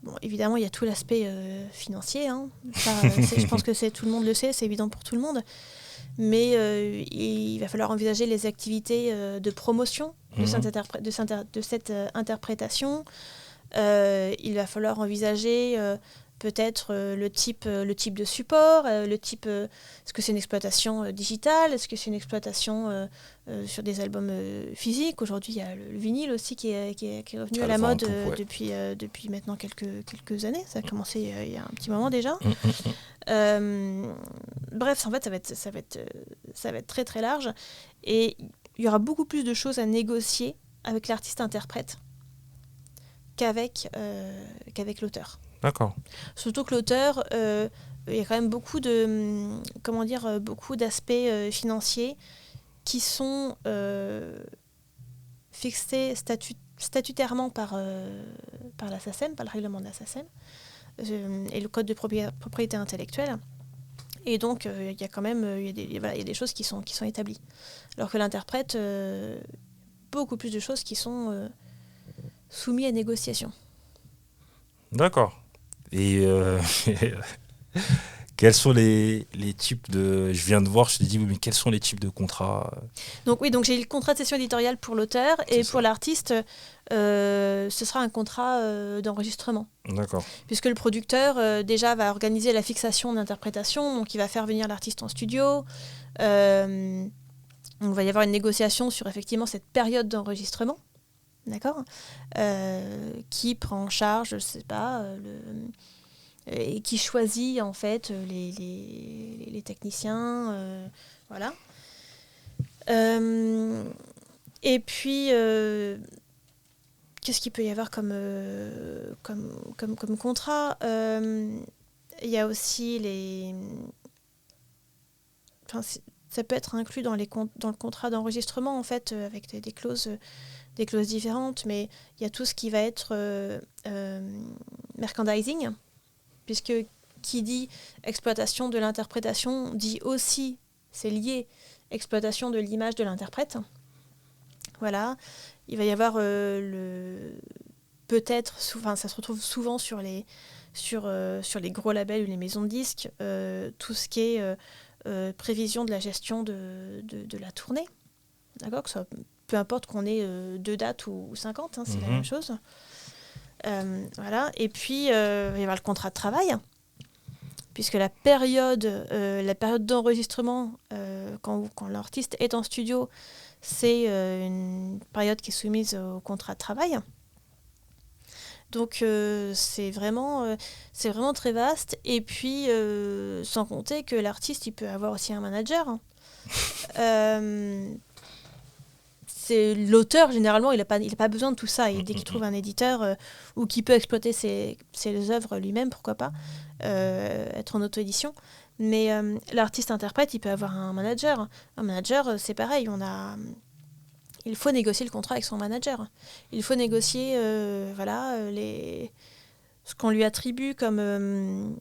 Bon, évidemment, il y a tout l'aspect financier. Hein. Ça, je pense que tout le monde le sait, c'est évident pour tout le monde. Mais il va falloir envisager les activités de promotion de cette interprétation. Il va falloir envisager peut-être le type de support, est-ce que c'est une exploitation digitale, est-ce que c'est une exploitation sur des albums physiques. Aujourd'hui, il y a le vinyle aussi qui est revenu à la mode depuis maintenant quelques années. Ça a commencé il y a un petit moment déjà. Bref, en fait, ça va être très très large. Et il y aura beaucoup plus de choses à négocier avec l'artiste-interprète qu'avec l'auteur. D'accord. Surtout que l'auteur, il y a quand même beaucoup d'aspects financiers qui sont fixés statutairement par la SACEM, par le règlement de la SACEM, et le code de propriété intellectuelle. Et donc, il y a quand même il y a des choses qui sont établies. Alors que l'interprète, beaucoup plus de choses qui sont soumises à négociation. D'accord. Et quels sont les types de... Je viens de voir, je te dis, oui, mais quels sont les types de contrats ? Donc j'ai le contrat de cession éditoriale pour l'auteur, et pour l'artiste, ce sera un contrat d'enregistrement. D'accord. Puisque le producteur, déjà, va organiser la fixation d'interprétation, donc il va faire venir l'artiste en studio. On va y avoir une négociation sur, effectivement, cette période d'enregistrement. D'accord, qui prend en charge, je sais pas, et qui choisit en fait les techniciens, voilà. Et puis, qu'est-ce qu'il peut y avoir comme contrat? Il y a aussi les... Enfin, ça peut être inclus dans le contrat d'enregistrement, en fait, avec des clauses différentes, mais il y a tout ce qui va être merchandising, puisque qui dit exploitation de l'interprétation dit aussi, c'est lié, exploitation de l'image de l'interprète. Voilà. Il va y avoir peut-être, ça se retrouve souvent sur les gros labels ou les maisons de disques, tout ce qui est prévision de la gestion de la tournée. D'accord, que ça, peu importe qu'on ait 2 dates ou 50, c'est la même chose. Voilà. Et puis, il va y avoir le contrat de travail, puisque la période d'enregistrement, quand l'artiste est en studio, c'est une période qui est soumise au contrat de travail. Donc c'est vraiment très vaste. Et puis, sans compter que l'artiste, il peut avoir aussi un manager. C'est l'auteur, généralement, il n'a pas besoin de tout ça. Et dès qu'il trouve un éditeur ou qui peut exploiter ses œuvres lui-même, pourquoi pas, être en auto-édition. Mais l'artiste-interprète, il peut avoir un manager. Un manager, c'est pareil, il faut négocier le contrat avec son manager. Il faut négocier ce qu'on lui attribue comme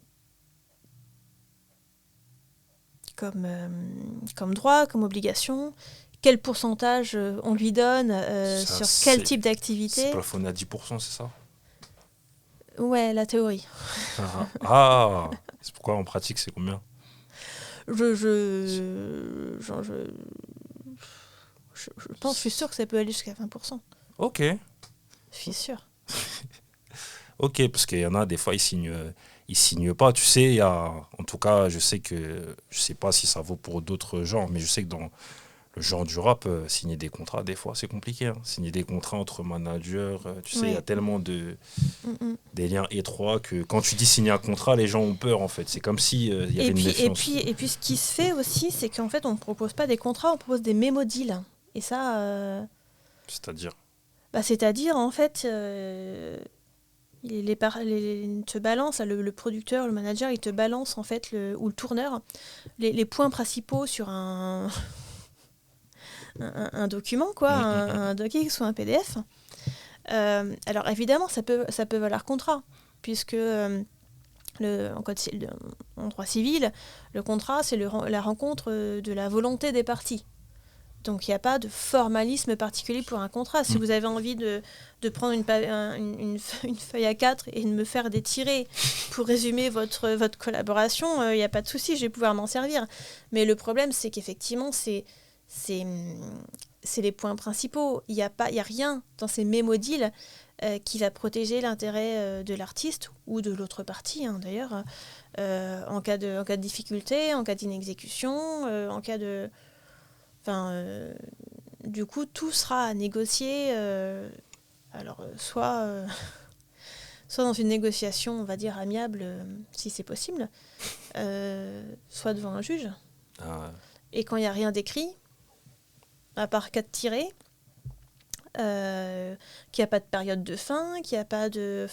droit, comme obligation, quel pourcentage on lui donne sur quel type d'activité. C'est plafonné à 10%, c'est ça? Ouais, la théorie. C'est pourquoi en pratique, c'est combien? Je suis sûre que ça peut aller jusqu'à 20%. Ok. Je suis sûre. Ok, parce qu'il y en a, des fois, ils signent pas. Tu sais, en tout cas, je sais pas si ça vaut pour d'autres genres, mais je sais que dans le genre du rap, signer des contrats, des fois, c'est compliqué. Signer des contrats entre managers, tu sais, il y a tellement des liens étroits que quand tu dis signer un contrat, les gens ont peur, en fait. C'est comme si il y avait une méfiance. Et puis, ce qui se fait aussi, c'est qu'en fait, on ne propose pas des contrats, on propose des mémo deals. Et ça... C'est-à-dire C'est-à-dire, en fait, te balance, le producteur, le manager, il te balance, en fait, ou le tourneur, les points principaux sur un document, quoi, un docx ou un PDF. Alors, évidemment, ça peut valoir contrat, puisque en droit civil, le contrat, c'est la rencontre de la volonté des parties. Donc, il n'y a pas de formalisme particulier pour un contrat. Si vous avez envie de prendre une feuille A4 et de me faire des tirets pour résumer votre collaboration, il n'y a pas de souci, je vais pouvoir m'en servir. Mais le problème, c'est qu'effectivement, c'est les points principaux. Il n'y a rien dans ces mémo deals qui va protéger l'intérêt de l'artiste ou de l'autre partie, d'ailleurs, en cas de difficulté, en cas d'inexécution, en cas de... du coup, tout sera à négocier, soit dans une négociation, on va dire, amiable, si c'est possible, soit devant un juge. Et quand il n'y a rien d'écrit, à part 4 tirés, qu'il n'y a pas de période de fin, qu'il n'y a pas de...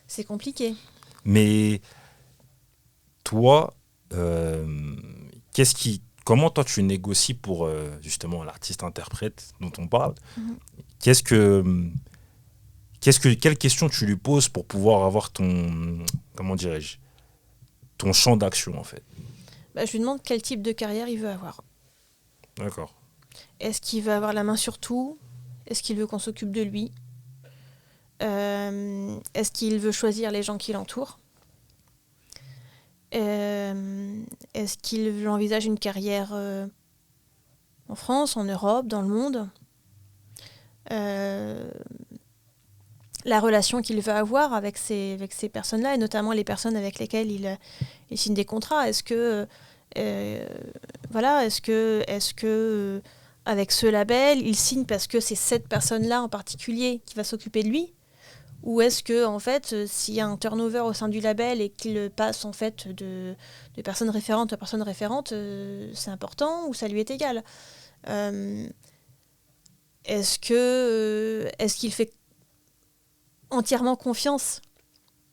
c'est compliqué. Mais toi, comment toi tu négocies pour justement l'artiste-interprète dont on parle? Quelles questions tu lui poses pour pouvoir avoir ton champ d'action, en fait? Je lui demande quel type de carrière il veut avoir. D'accord. Est-ce qu'il veut avoir la main sur tout? Est-ce qu'il veut qu'on s'occupe de lui? Est-ce qu'il veut choisir les gens qui l'entourent? Est-ce qu'il envisage une carrière en France, en Europe, dans le monde? La relation qu'il veut avoir avec ces personnes-là, et notamment les personnes avec lesquelles il signe des contrats. Est-ce que avec ce label, il signe parce que c'est cette personne-là en particulier qui va s'occuper de lui? Ou est-ce que, en fait, s'il y a un turnover au sein du label et qu'il passe, en fait, de personne référente à personne référente, c'est important ou ça lui est égal? Est-ce qu'il fait entièrement confiance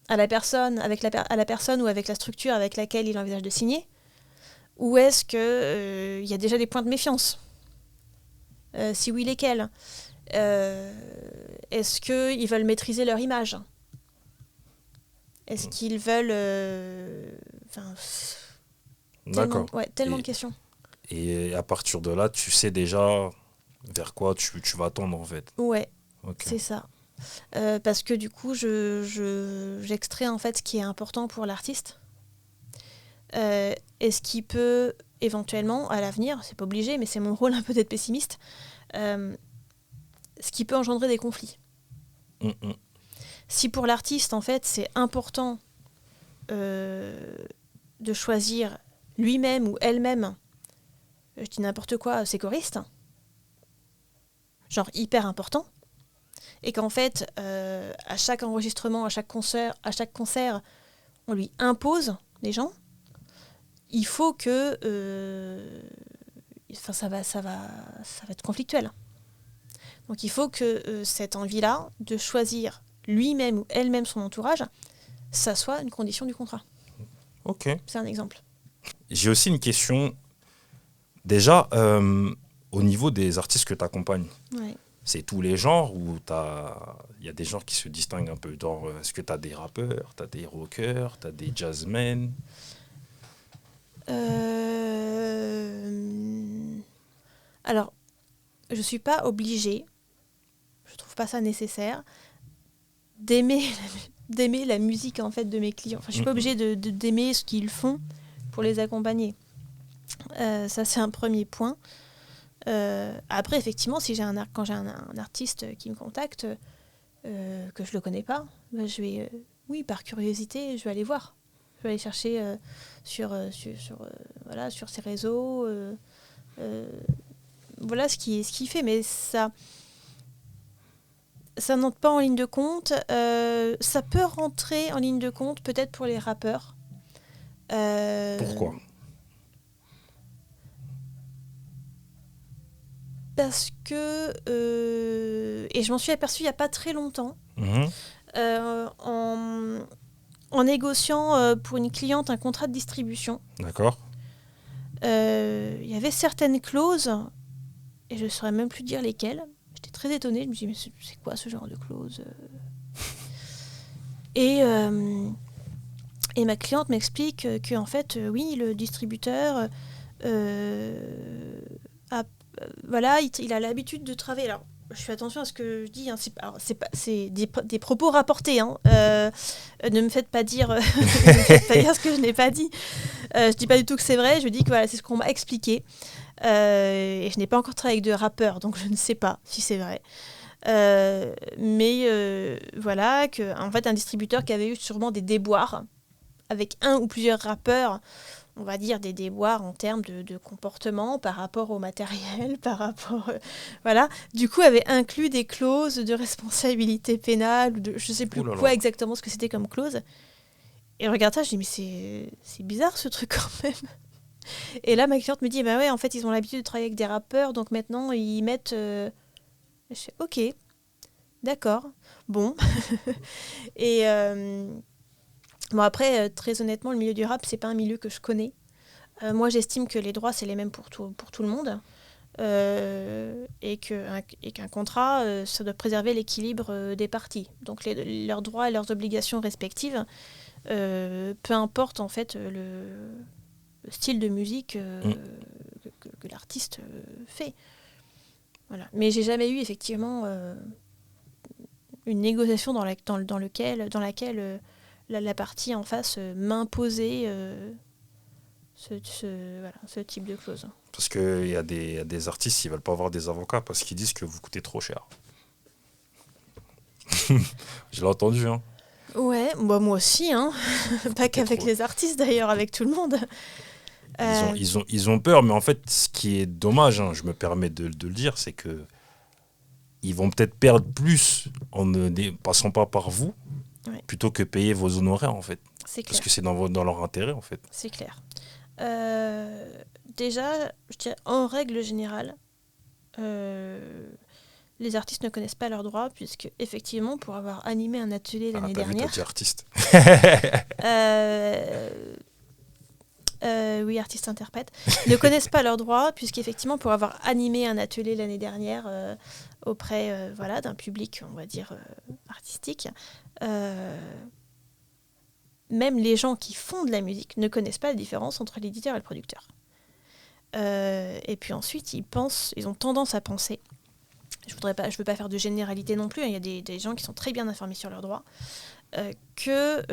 à la personne, à la personne ou avec la structure avec laquelle il envisage de signer? Ou est-ce qu'il y a déjà des points de méfiance? Si oui, lesquels? Est-ce qu'ils veulent maîtriser leur image? Est-ce qu'ils veulent... D'accord. Tellement de questions. Et à partir de là, tu sais déjà vers quoi tu vas tendre en fait. Ouais, Ok. c'est ça. Parce que du coup, j'extrais en fait ce qui est important pour l'artiste. Et ce qui peut éventuellement, à l'avenir, c'est pas obligé, mais c'est mon rôle un peu d'être pessimiste, ce qui peut engendrer des conflits. Si pour l'artiste, en fait, c'est important de choisir lui-même ou elle-même, je dis n'importe quoi, ses choristes, genre hyper important, et qu'en fait, à chaque enregistrement, à chaque concert, on lui impose des gens, il faut que... ça va être conflictuel. Donc il faut que cette envie-là de choisir lui-même ou elle-même son entourage, ça soit une condition du contrat. Ok. C'est un exemple. J'ai aussi une question. Déjà, au niveau des artistes que tu accompagnes, Ouais. c'est tous les genres ou il y a des genres qui se distinguent un peu? Est-ce que tu as des rappeurs, tu as des rockers, tu as des jazzmen? Alors, je ne suis pas obligée, je ne trouve pas ça nécessaire, d'aimer la musique en fait, de mes clients. Enfin, je ne suis pas obligée d'aimer ce qu'ils font pour les accompagner. Ça, c'est un premier point. Après, effectivement, quand j'ai un artiste qui me contacte, que je ne le connais pas, bah, je vais, oui, par curiosité, je vais aller voir. Je vais aller chercher sur ses réseaux. Voilà ce qu'il fait, mais ça n'entre pas en ligne de compte. Ça peut rentrer en ligne de compte, peut-être pour les rappeurs. Pourquoi? Parce que, et je m'en suis aperçue il n'y a pas très longtemps, en négociant pour une cliente un contrat de distribution. D'accord. Il y avait certaines clauses, et je ne saurais même plus dire lesquelles. J'étais très étonnée, je me suis dit, mais c'est quoi ce genre de clause? Et ma cliente m'explique que en fait, oui, le distributeur il a l'habitude de travailler. Alors, je fais attention à ce que je dis. Hein, c'est des propos rapportés. Hein. Ne me faites pas dire, ne me faites pas dire ce que je n'ai pas dit. Je dis pas du tout que c'est vrai. Je dis que voilà, c'est ce qu'on m'a expliqué. Et je n'ai pas encore travaillé avec de rappeurs, donc je ne sais pas si c'est vrai. Mais voilà, en fait, un distributeur qui avait eu sûrement des déboires avec un ou plusieurs rappeurs, on va dire des déboires en termes de comportement par rapport au matériel, par rapport... voilà. Du coup, avait inclus des clauses de responsabilité pénale, ou je ne sais plus quoi exactement ce que c'était comme clause. Et je regarde ça, je dis, mais c'est bizarre ce truc quand même. Et là, ma cliente me dit, bah ouais, en fait, ils ont l'habitude de travailler avec des rappeurs, donc maintenant, ils mettent... Je fais, ok, d'accord, bon. Et... Bon après, très honnêtement, le milieu du rap, c'est pas un milieu que je connais. Moi, j'estime que les droits, c'est les mêmes pour tout le monde. Et qu'un contrat, ça doit préserver l'équilibre des parties. Donc leurs droits et leurs obligations respectives, peu importe en fait le style de musique que l'artiste fait. Voilà. Mais j'ai jamais eu effectivement une négociation dans laquelle la partie en face m'imposait ce type de clause. Parce qu'il y a des artistes qui ne veulent pas avoir des avocats parce qu'ils disent que vous coûtez trop cher. Je l'ai entendu. Hein. Ouais, bah moi aussi. Hein. Pas qu'avec les artistes d'ailleurs, avec tout le monde. Ils ont peur, mais en fait, ce qui est dommage, hein, je me permets de le dire, c'est que ils vont peut-être perdre plus en ne passant pas par vous, plutôt que payer vos honoraires, en fait. C'est clair. Parce que c'est dans leur intérêt, en fait. C'est clair. Déjà, je dirais, en règle générale, les artistes ne connaissent pas leurs droits, puisque, effectivement, pour avoir animé un atelier l'année dernière... T'as dit artiste. Oui, artistes-interprètes, ne connaissent pas leurs droits, puisqu'effectivement, pour avoir animé un atelier l'année dernière auprès d'un public, on va dire, artistique, même les gens qui font de la musique ne connaissent pas la différence entre l'éditeur et le producteur. Et puis ensuite, ils ont tendance à penser, je veux pas faire de généralité non plus, il y a des gens qui sont très bien informés sur leurs droits, que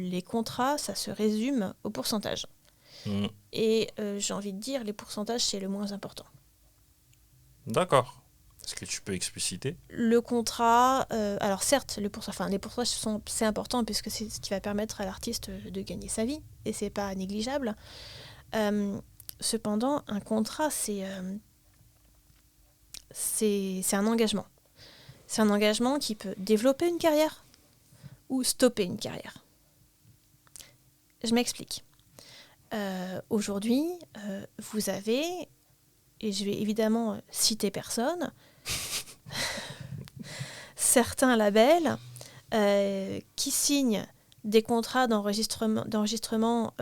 les contrats, ça se résume au pourcentage. Et j'ai envie de dire, les pourcentages, c'est le moins important. D'accord. Est-ce que tu peux expliciter ? Le contrat, alors certes, les pourcentages, c'est important puisque c'est ce qui va permettre à l'artiste de gagner sa vie, et c'est pas négligeable. Cependant, un contrat, c'est un engagement. C'est un engagement qui peut développer une carrière ou stopper une carrière. Je m'explique. Aujourd'hui, vous avez, et je vais évidemment citer personne, certains labels qui signent des contrats d'enregistrement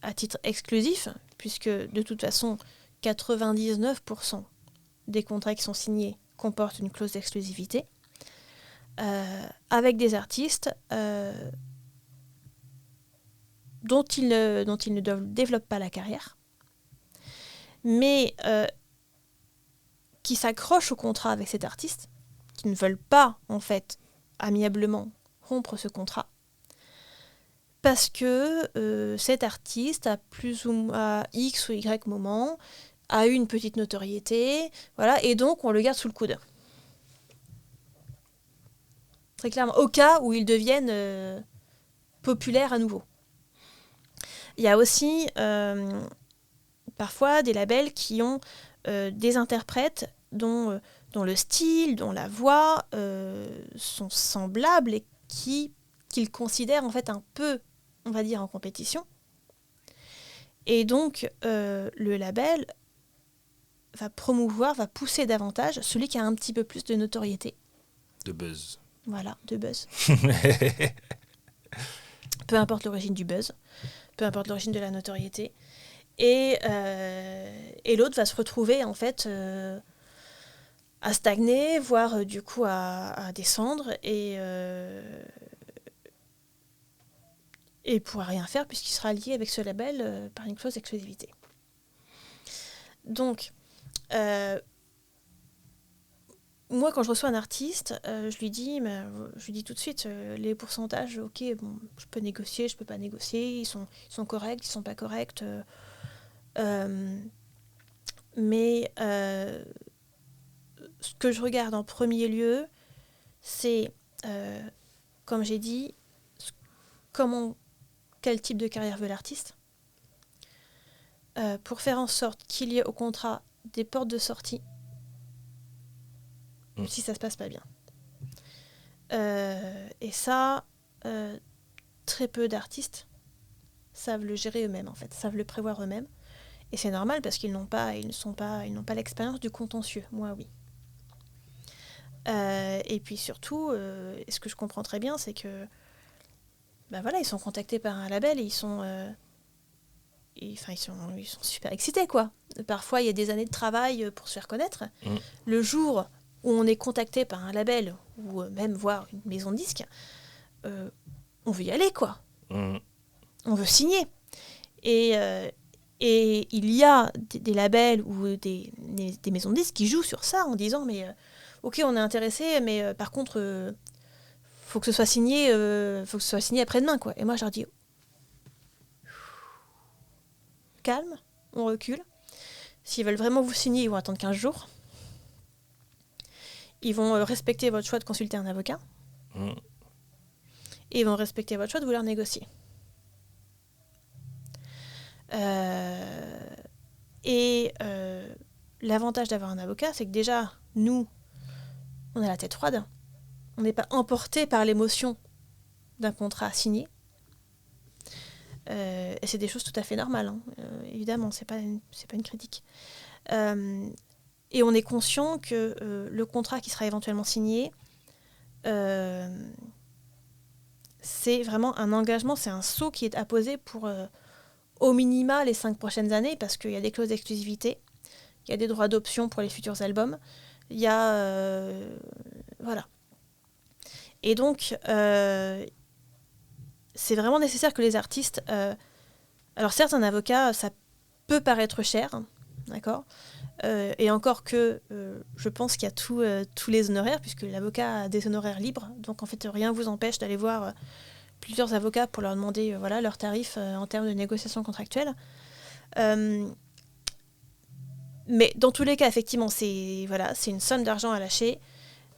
à titre exclusif, puisque de toute façon, 99% des contrats qui sont signés comportent une clause d'exclusivité, avec des artistes dont ils ne développent pas la carrière, mais qui s'accrochent au contrat avec cet artiste, qui ne veulent pas, en fait, amiablement rompre ce contrat, parce que cet artiste, à X ou Y moment, a eu une petite notoriété, voilà, et donc on le garde sous le coude. Très clairement, au cas où il devienne populaire à nouveau. Il y a aussi parfois des labels qui ont des interprètes dont le style, dont la voix sont semblables et qu'ils considèrent en fait un peu, on va dire, en compétition. Et donc, le label va promouvoir, va pousser davantage celui qui a un petit peu plus de notoriété. De buzz. Voilà, de buzz. Peu importe l'origine du buzz, peu importe l'origine de la notoriété. Et l'autre va se retrouver, en fait, à stagner, voire du coup à descendre, et pourra rien faire puisqu'il sera lié avec ce label par une clause d'exclusivité. Donc, moi, quand je reçois un artiste, je lui dis tout de suite, les pourcentages, ok, bon, je peux négocier, je peux pas négocier, ils sont corrects, ils sont pas corrects, mais ce que je regarde en premier lieu, c'est, comme j'ai dit, quel type de carrière veut l'artiste, pour faire en sorte qu'il y ait au contrat des portes de sortie si ça se passe pas bien. Et ça, très peu d'artistes savent le gérer eux-mêmes, en fait, savent le prévoir eux-mêmes. Et c'est normal parce qu'ils n'ont pas l'expérience du contentieux. Moi, oui. Et puis surtout, ce que je comprends très bien, c'est que ils sont contactés par un label et ils sont super excités, quoi. Parfois, il y a des années de travail pour se faire connaître. Le jour où on est contacté par un label ou même voir une maison de disques, on veut y aller, quoi. On veut signer. Et il y a des labels ou des maisons de disques qui jouent sur ça en disant mais ok, on est intéressé, mais par contre faut que ce soit signé après-demain, quoi. Et moi je leur dis calme, on recule. S'ils veulent vraiment vous signer, ils vont attendre 15 jours. Ils vont respecter votre choix de consulter un avocat. Et ils vont respecter votre choix de vouloir négocier. L'avantage d'avoir un avocat, c'est que déjà, nous, on a la tête froide. On n'est pas emporté par l'émotion d'un contrat signé. Et c'est des choses tout à fait normales, hein. Évidemment, c'est pas une critique. Et on est conscient que le contrat qui sera éventuellement signé, c'est vraiment un engagement, c'est un sceau qui est apposé pour au minima les 5 prochaines années, parce qu'il y a des clauses d'exclusivité, il y a des droits d'option pour les futurs albums, il y a... voilà. Et donc, c'est vraiment nécessaire que les artistes... alors certes, un avocat, ça peut paraître cher, d'accord, et encore que je pense qu'il y a tous les honoraires, puisque l'avocat a des honoraires libres, donc en fait rien ne vous empêche d'aller voir plusieurs avocats pour leur demander voilà, leurs tarifs en termes de négociation contractuelle. Mais dans tous les cas, effectivement, c'est une somme d'argent à lâcher,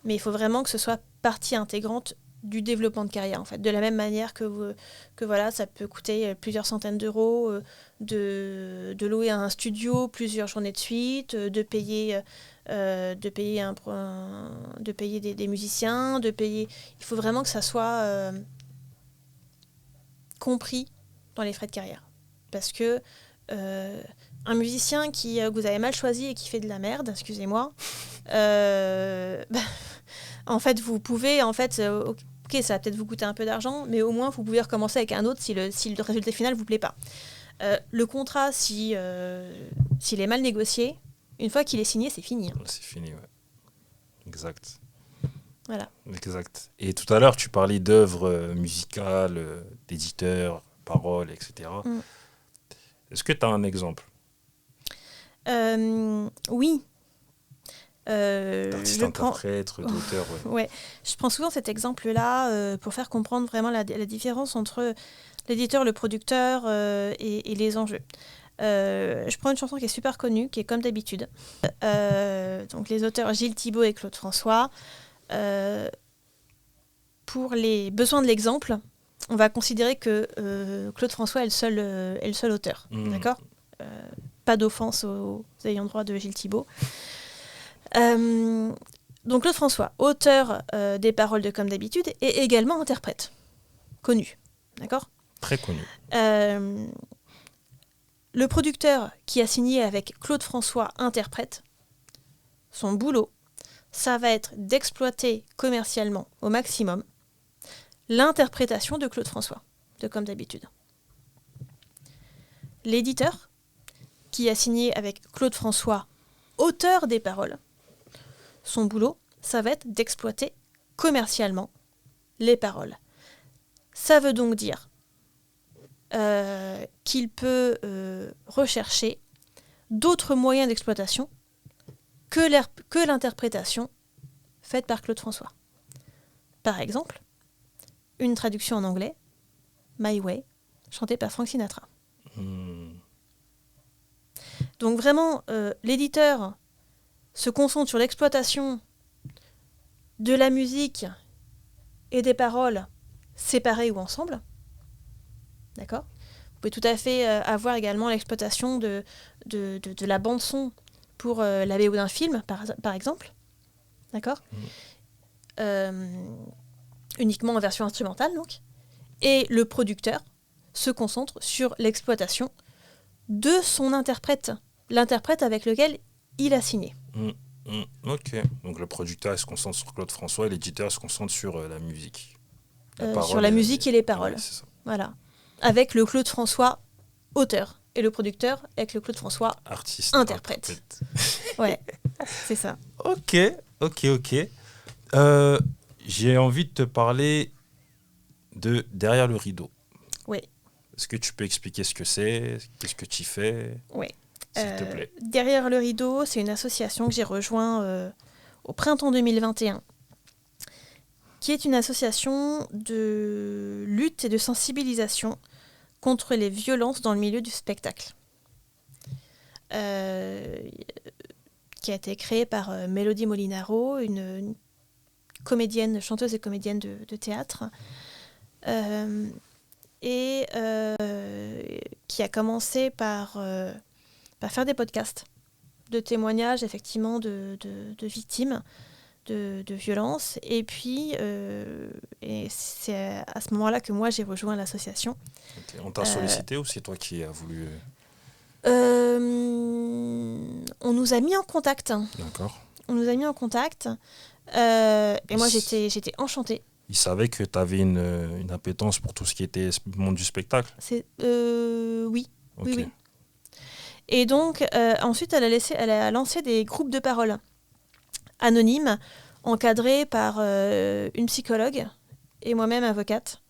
mais il faut vraiment que ce soit partie intégrante du développement de carrière, en fait. De la même manière que voilà, ça peut coûter plusieurs centaines d'euros de louer un studio plusieurs journées de suite, de payer des musiciens, il faut vraiment que ça soit compris dans les frais de carrière. Parce que un musicien que vous avez mal choisi et qui fait de la merde, excusez-moi, en fait, vous pouvez, ok, ça va peut-être vous coûter un peu d'argent, mais au moins, vous pouvez recommencer avec un autre si le résultat final ne vous plaît pas. Le contrat, s'il est mal négocié, une fois qu'il est signé, c'est fini. Hein. C'est fini, ouais. Exact. Voilà. Exact. Et tout à l'heure, tu parlais d'œuvres musicales, d'éditeurs, paroles, etc. Est-ce que tu as un exemple ? Oui. D'artiste, interprète, d'auteur. Ouais. Je prends souvent cet exemple-là pour faire comprendre vraiment la différence entre l'éditeur, le producteur et les enjeux. Je prends une chanson qui est super connue, qui est Comme d'habitude. Donc les auteurs Gilles Thibault et Claude François. Pour les besoins de l'exemple, on va considérer que Claude François est le seul auteur. D'accord ? Pas d'offense aux ayants droit de Gilles Thibault. Donc Claude François, auteur des paroles de Comme d'habitude, et également interprète, connu. D'accord ? Très connu. Le producteur qui a signé avec Claude François, interprète, son boulot, ça va être d'exploiter commercialement au maximum l'interprétation de Claude François, de Comme d'habitude. L'éditeur, qui a signé avec Claude François, auteur des paroles, son boulot, ça va être d'exploiter commercialement les paroles. Ça veut donc dire qu'il peut rechercher d'autres moyens d'exploitation que l'interprétation faite par Claude François. Par exemple, une traduction en anglais, My Way, chantée par Frank Sinatra. Donc vraiment, l'éditeur se concentre sur l'exploitation de la musique et des paroles séparées ou ensemble. D'accord ? Vous pouvez tout à fait avoir également l'exploitation de la bande-son pour la BO d'un film, par exemple. D'accord ? Uniquement en version instrumentale, donc. Et le producteur se concentre sur l'exploitation de son interprète, l'interprète avec lequel il a signé. Ok. Donc le producteur se concentre sur Claude François et l'éditeur se concentre sur la musique. Sur la musique et les paroles. Ouais, c'est ça. Voilà. Avec le Claude François auteur et le producteur avec le Claude François artiste, interprète. Ouais, c'est ça. Ok. J'ai envie de te parler de Derrière le rideau. Oui. Est-ce que tu peux expliquer ce que c'est ? Qu'est-ce que tu fais ? Oui. S'il te plaît. Derrière le rideau, c'est une association que j'ai rejointe au printemps 2021, qui est une association de lutte et de sensibilisation contre les violences dans le milieu du spectacle. Qui a été créée par Mélodie Molinaro, une comédienne, chanteuse et comédienne de théâtre, et qui a commencé par faire des podcasts de témoignages effectivement de victimes de violences. Et puis, et c'est à ce moment-là que moi j'ai rejoint l'association. Okay. On t'a sollicité ou c'est toi qui as voulu On nous a mis en contact. D'accord. On nous a mis en contact. Et moi, j'étais enchantée. Ils savaient que tu avais une appétence pour tout ce qui était monde du spectacle. Oui. Ok. Oui, oui. Et donc, ensuite, elle a lancé des groupes de parole anonymes, encadrés par une psychologue et moi-même avocate,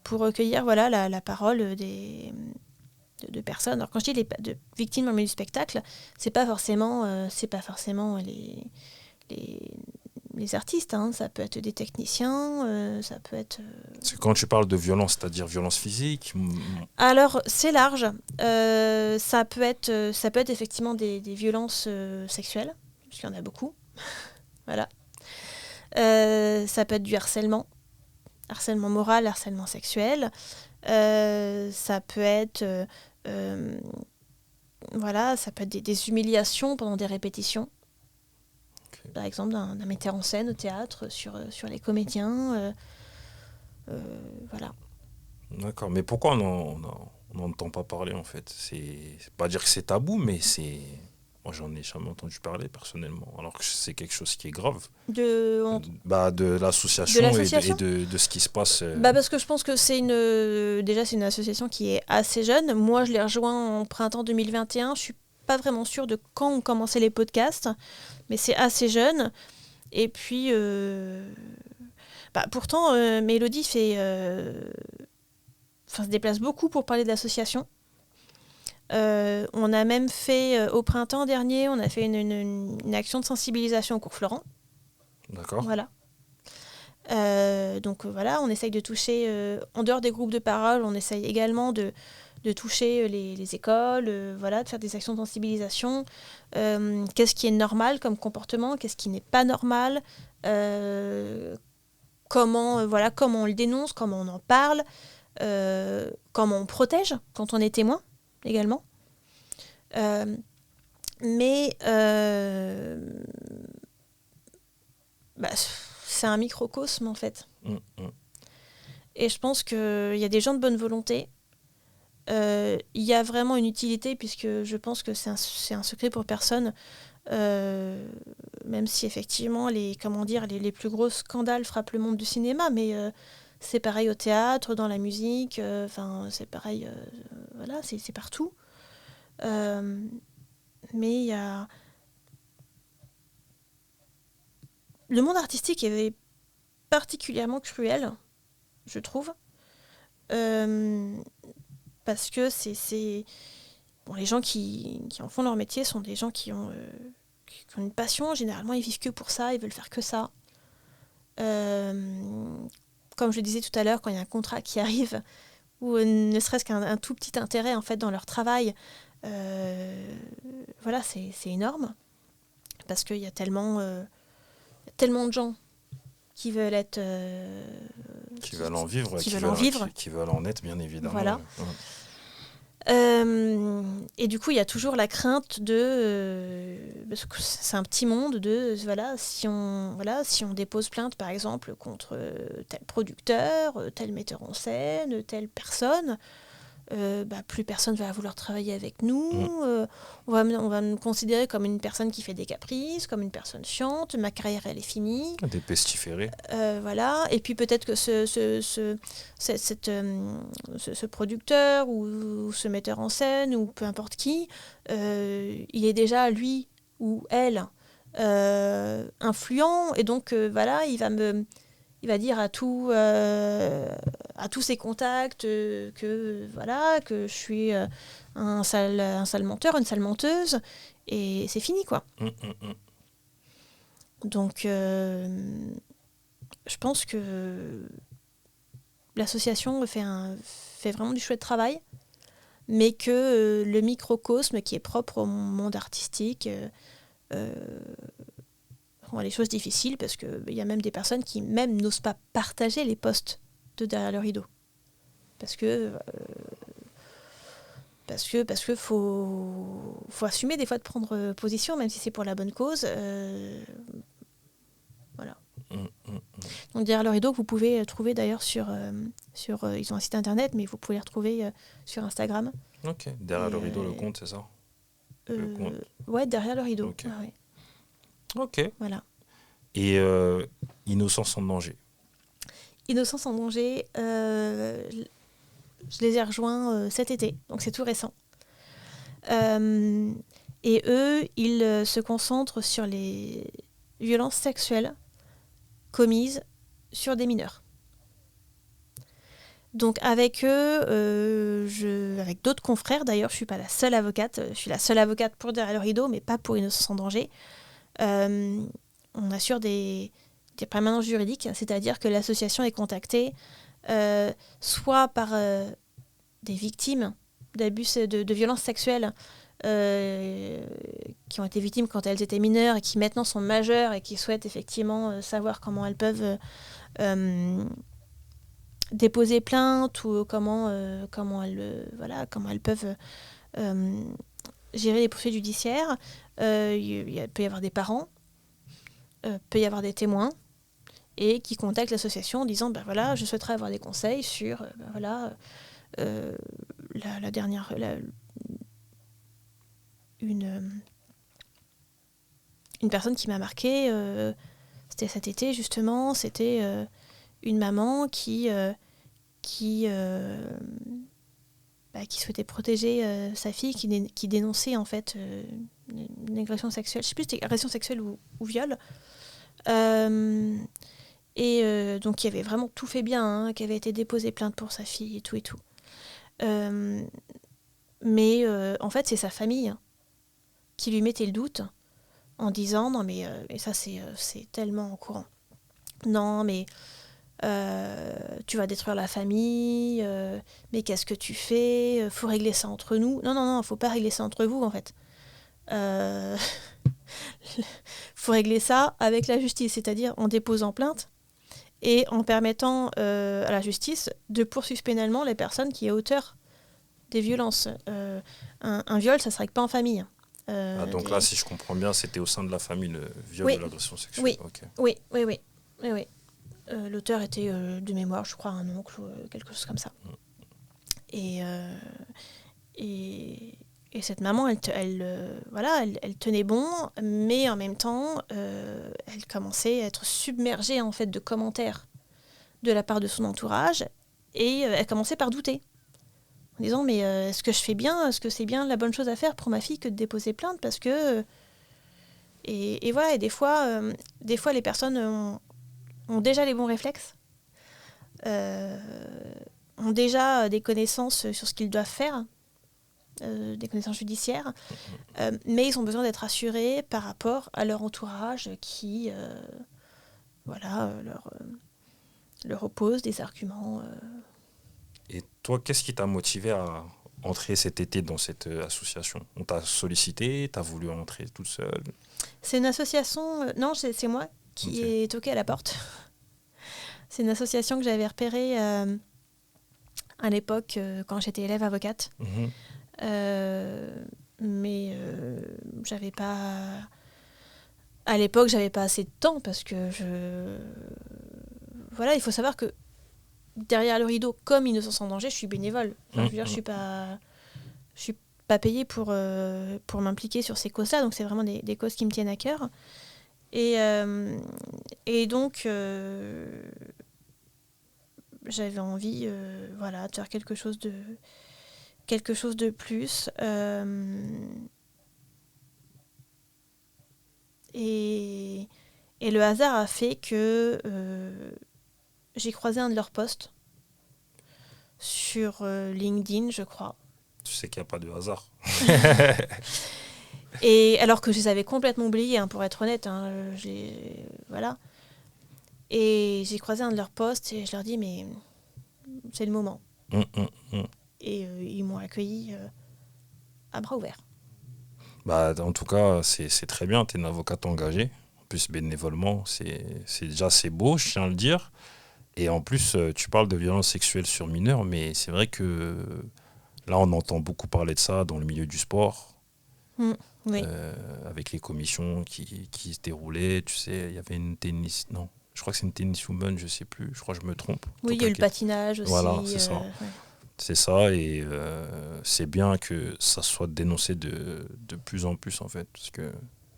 pour recueillir la parole de personnes. Alors, quand je dis de victimes dans le milieu du spectacle, c'est pas forcément les artistes, hein. Ça peut être des techniciens, ça peut être... C'est quand tu parles de violence, c'est-à-dire violence physique. Alors, c'est large. Ça peut être effectivement des violences sexuelles, parce qu'il y en a beaucoup. Voilà. Ça peut être du harcèlement moral, harcèlement sexuel. Ça peut être, ça peut être des humiliations pendant des répétitions. Okay. Par exemple, d'un metteur en scène au théâtre sur les comédiens. Voilà. D'accord, mais pourquoi on n'entend pas parler en fait? C'est pas dire que c'est tabou, mais c'est... Moi, j'en ai jamais entendu parler personnellement, alors que c'est quelque chose qui est grave. De l'association et de ce qui se passe. Parce que je pense que c'est une association qui est assez jeune. Moi, je l'ai rejoint en printemps 2021. Je suis pas vraiment sûre de quand ont commencé les podcasts, mais c'est assez jeune. Et puis, pourtant, Mélodie se déplace beaucoup pour parler de l'association. On a même fait, au printemps dernier, on a fait une action de sensibilisation au cours Florent. D'accord. Voilà. On essaye de toucher, en dehors des groupes de parole, on essaye également de toucher les écoles, de faire des actions de sensibilisation. Qu'est-ce qui est normal comme comportement, qu'est-ce qui n'est pas normal, comment on le dénonce, comment on en parle, comment on protège quand on est témoin également. C'est un microcosme en fait. Et je pense qu'il y a des gens de bonne volonté. Il y a vraiment une utilité, puisque je pense que c'est un secret pour personne. Même si effectivement les plus gros scandales frappent le monde du cinéma, mais c'est pareil au théâtre, dans la musique, c'est pareil, c'est partout. Mais il y a... Le monde artistique est particulièrement cruel, je trouve. Parce que les gens qui en font leur métier sont des gens qui ont une passion. Généralement, ils vivent que pour ça, ils veulent faire que ça. Comme je disais tout à l'heure, quand il y a un contrat qui arrive, ou ne serait-ce qu'un tout petit intérêt en fait dans leur travail, c'est énorme. Parce qu'il y a tellement de gens qui veulent être... qui veulent en vivre. Qui veulent en être, bien évidemment. Voilà. Ouais. Et du coup, il y a toujours la crainte parce que c'est un petit monde, si on dépose plainte, par exemple, contre tel producteur, tel metteur en scène, telle personne, plus personne va vouloir travailler avec nous. On va me considérer comme une personne qui fait des caprices, comme une personne chiante. Ma carrière, elle est finie. Des pestiférés. Et puis peut-être que ce producteur ou ce metteur en scène ou peu importe qui, il est déjà, lui ou elle, influent. Et donc, il va dire à tous ses contacts que je suis un sale menteur, une sale menteuse, et c'est fini, quoi. Donc, je pense que l'association fait vraiment du chouette travail, mais que le microcosme qui est propre au monde artistique rend les choses difficiles, parce qu'il y a même des personnes qui même n'osent pas partager les posts de derrière le rideau. Parce que faut assumer des fois de prendre position, même si c'est pour la bonne cause. Voilà. Donc derrière le rideau, que vous pouvez trouver d'ailleurs sur ils ont un site internet, mais vous pouvez les retrouver sur Instagram. Ok, derrière Et, le rideau, le compte, c'est ça? Le compte. ouais, derrière le rideau. Ok. Ouais, ouais. Ok. Voilà. Et Innocence en danger. Innocence en danger, je les ai rejoints cet été, donc c'est tout récent. Et eux, ils se concentrent sur les violences sexuelles commises sur des mineurs. Donc avec eux, avec d'autres confrères, d'ailleurs, je ne suis pas la seule avocate, je suis la seule avocate pour Derrière le rideau, mais pas pour Innocence en danger. On assure des permanences juridiques, c'est-à-dire que l'association est contactée soit par des victimes d'abus de violences sexuelles qui ont été victimes quand elles étaient mineures et qui maintenant sont majeures et qui souhaitent effectivement savoir comment elles peuvent déposer plainte ou comment elles peuvent gérer les poursuites judiciaires. Il peut y avoir des parents, peut y avoir des témoins et qui contactent l'association en disant voilà, je souhaiterais avoir des conseils sur la dernière une personne qui m'a marquée, c'était cet été justement, c'était une maman qui souhaitait protéger sa fille, qui dénonçait en fait une agression sexuelle, je sais plus si c'était agression sexuelle ou viol. Donc qui avait vraiment tout fait bien, hein, qui avait été déposé plainte pour sa fille et tout et tout. Mais en fait c'est sa famille qui lui mettait le doute en disant non mais et ça c'est tellement courant. Non mais tu vas détruire la famille, mais qu'est-ce que tu fais? Faut régler ça entre nous. Non, faut pas régler ça entre vous en fait. Faut régler ça avec la justice, c'est-à-dire en déposant plainte et en permettant à la justice de poursuivre pénalement les personnes qui sont auteurs des violences. Un viol, ça ne se règle pas en famille. Donc là, si je comprends bien, c'était au sein de la famille le viol Oui. de l'agression sexuelle. Oui. Okay. Oui. L'auteur était de mémoire, je crois, un oncle ou quelque chose comme ça. Et cette maman, elle tenait bon, mais en même temps, elle commençait à être submergée en fait de commentaires de la part de son entourage, et elle commençait par douter, en disant mais est-ce que je fais bien, est-ce que c'est bien la bonne chose à faire pour ma fille que de déposer plainte, parce que et voilà, et des fois les personnes ont déjà les bons réflexes, ont déjà des connaissances sur ce qu'ils doivent faire, des connaissances judiciaires, mais ils ont besoin d'être assurés par rapport à leur entourage qui leur oppose des arguments. Et toi, qu'est-ce qui t'a motivé à entrer cet été dans cette association? On t'a sollicité, t'as voulu entrer toute seule? C'est une association... non, c'est moi qui ai toqué à la porte. C'est une association que j'avais repérée à l'époque quand j'étais élève avocate. Mais j'avais pas... À l'époque, j'avais pas assez de temps parce que Voilà, il faut savoir que derrière le rideau, comme Innocence en danger, je suis bénévole. Enfin, je veux dire, je suis pas payée pour m'impliquer sur ces causes-là, donc c'est vraiment des causes qui me tiennent à cœur. Et donc, j'avais envie de faire quelque chose de plus. Et le hasard a fait que j'ai croisé un de leurs posts sur LinkedIn, je crois. Tu sais qu'il n'y a pas de hasard. Et alors que je les avais complètement oubliés, hein, pour être honnête. Voilà. Et j'ai croisé un de leurs posts et je leur dis, mais c'est le moment. Et ils m'ont accueilli à bras ouverts. En tout cas, c'est très bien, tu es une avocate engagée. En plus, bénévolement, c'est beau, je tiens à le dire. Et en plus, tu parles de violences sexuelles sur mineurs, mais c'est vrai que là, on entend beaucoup parler de ça dans le milieu du sport. Oui. Avec les commissions qui se déroulaient, tu sais, il y avait une tennis... Non, je crois que c'est une tenniswoman, je sais plus, je crois que je me trompe. Oui, il y a eu le patinage aussi. Voilà, c'est ça. Ouais. C'est ça, et c'est bien que ça soit dénoncé de plus en plus, en fait, parce que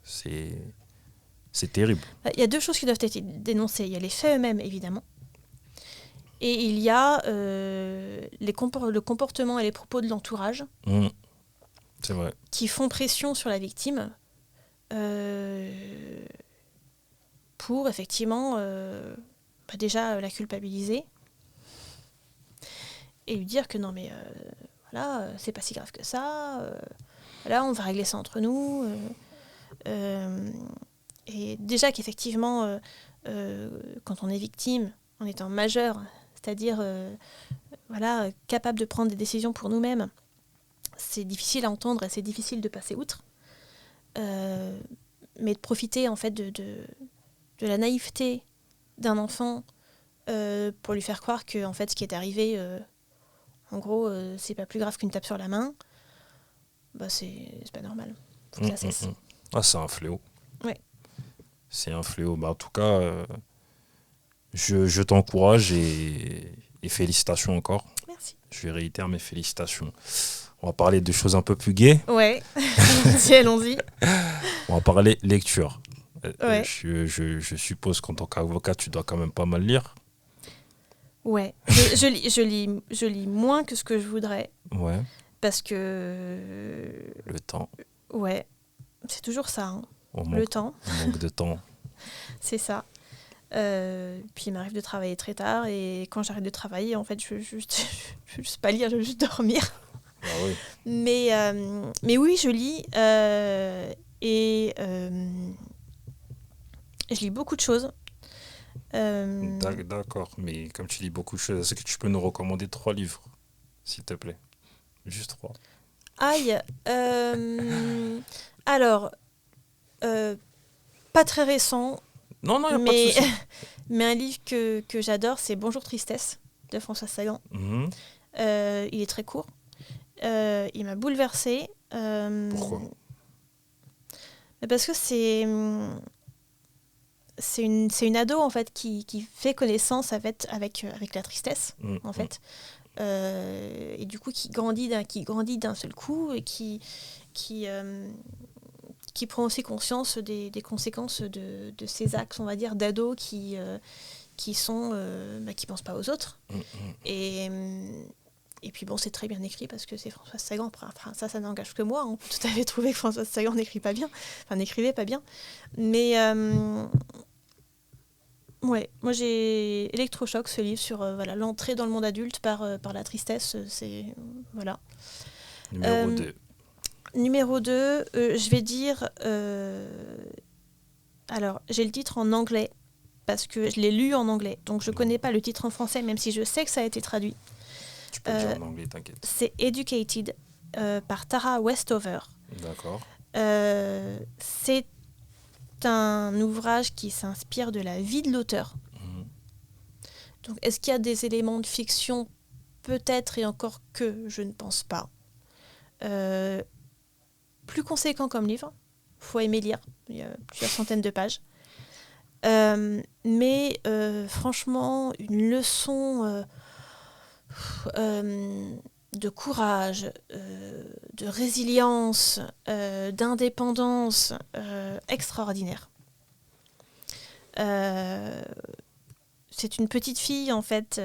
c'est, c'est terrible. Il y a deux choses qui doivent être dénoncées. Il y a les faits eux-mêmes, évidemment. Et il y a le comportement et les propos de l'entourage Mmh, c'est vrai. qui font pression sur la victime pour effectivement déjà la culpabiliser et lui dire que non mais voilà, c'est pas si grave que ça, voilà, on va régler ça entre nous. Et déjà qu'effectivement, quand on est victime, en étant majeur, c'est-à-dire voilà, capable de prendre des décisions pour nous-mêmes, c'est difficile à entendre et c'est difficile de passer outre. Mais de profiter en fait de la naïveté d'un enfant pour lui faire croire que en fait, ce qui est arrivé, en gros, c'est pas plus grave qu'une tape sur la main, bah, c'est pas normal. Faut que ça cesse. Ah, c'est un fléau. Ouais. C'est un fléau. Bah, en tout cas, je t'encourage et félicitations encore. Merci. Je réitère mes félicitations. On va parler de choses un peu plus gaies. Ouais, si, allons-y. On va parler lecture. Ouais. Je suppose qu'en tant qu'avocat, tu dois quand même pas mal lire. Ouais, je lis moins que ce que je voudrais. Ouais. Parce que... Le temps. Ouais, c'est toujours ça, hein. On Le temps, manque de temps. c'est ça. Puis il m'arrive de travailler très tard et quand j'arrête de travailler, en fait, je veux juste pas lire, je veux juste dormir. Ah oui. Mais oui, je lis et je lis beaucoup de choses. D'accord, mais comme tu lis beaucoup de choses, est-ce que tu peux nous recommander 3 livres, s'il te plaît? Juste 3. Aïe. Alors, pas très récent, Non, non, il n'y a pas de mais, souci. mais un livre que j'adore, c'est Bonjour Tristesse de François Sagan. Mhm. Il est très court. Il m'a bouleversée. Pourquoi? Parce que c'est une ado en fait qui fait connaissance avec la tristesse en fait. Et du coup qui grandit d'un seul coup et qui prend aussi conscience des conséquences de ses actes, on va dire, d'ado qui sont qui pensent pas aux autres. Et puis bon, c'est très bien écrit parce que c'est François Sagan. Enfin, ça n'engage que moi. On peut tout à fait trouver que François Sagan n'écrivait pas bien. Mais ouais, moi j'ai Électrochoc, ce livre sur voilà, l'entrée dans le monde adulte par la tristesse. C'est voilà. Numéro 2. Numéro 2, je vais dire... alors, j'ai le titre en anglais parce que je l'ai lu en anglais. Donc, je connais pas le titre en français, même si je sais que ça a été traduit. Tu peux le dire en anglais, t'inquiète. C'est Educated par Tara Westover. D'accord. C'est un ouvrage qui s'inspire de la vie de l'auteur. Donc, est-ce qu'il y a des éléments de fiction? Peut-être, et encore que je ne pense pas. Plus conséquent comme livre. Faut aimer lire. Il y a plusieurs centaines de pages. Mais franchement, une leçon de courage, de résilience, d'indépendance extraordinaire. C'est une petite fille en fait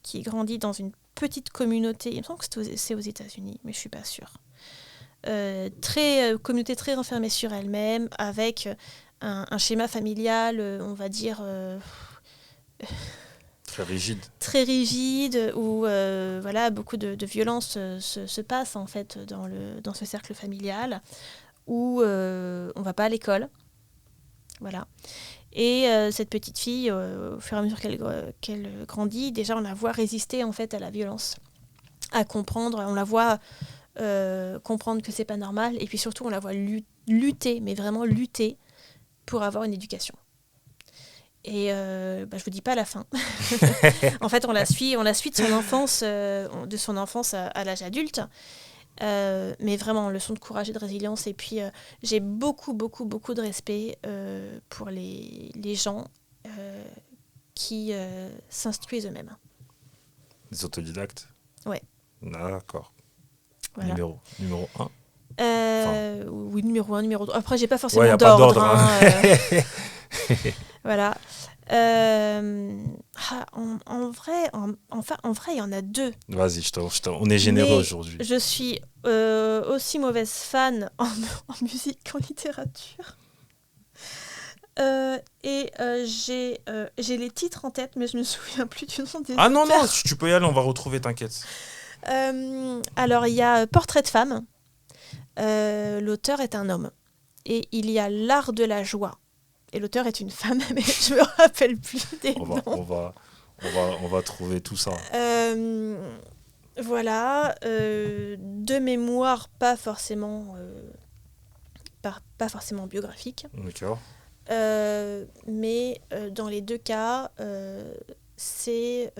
qui grandit dans une petite communauté. Il me semble que c'est aux États-Unis, mais je suis pas sûre. Communauté très renfermée sur elle-même, avec un schéma familial, on va dire très rigide, où voilà, beaucoup de violence se passe en fait dans ce cercle familial, où on va pas à l'école, voilà. Et cette petite fille, au fur et à mesure qu'elle grandit, déjà on la voit résister en fait à la violence, à comprendre, on la voit comprendre que c'est pas normal, et puis surtout on la voit lutter, mais vraiment lutter pour avoir une éducation. Et je vous dis pas la fin. En fait, on la suit de son enfance à l'âge adulte, mais vraiment leçon de courage et de résilience. Et puis j'ai beaucoup de respect pour les gens qui s'instruisent eux-mêmes. Des autodidactes? Ouais. D'accord. Voilà. Numéro 1. Oui, numéro 1, numéro 2. Après, j'ai pas Ouais, forcément y a pas d'ordre. d'ordre. Hein. Voilà. En vrai, il y en a deux. Vas-y, on est généreux Mais aujourd'hui. je suis aussi mauvaise fan en musique qu'en littérature. J'ai les titres en tête, mais je me souviens plus du nom des Ah non, auteurs. non, tu peux y aller, on va retrouver, t'inquiète. Alors, il y a Portrait de femme. L'auteur est un homme. Et il y a L'art de la joie. Et l'auteur est une femme, mais je me rappelle plus des noms. On va trouver tout ça. Voilà. De mémoire, pas forcément biographique. D'accord. Mais dans les deux cas, c'est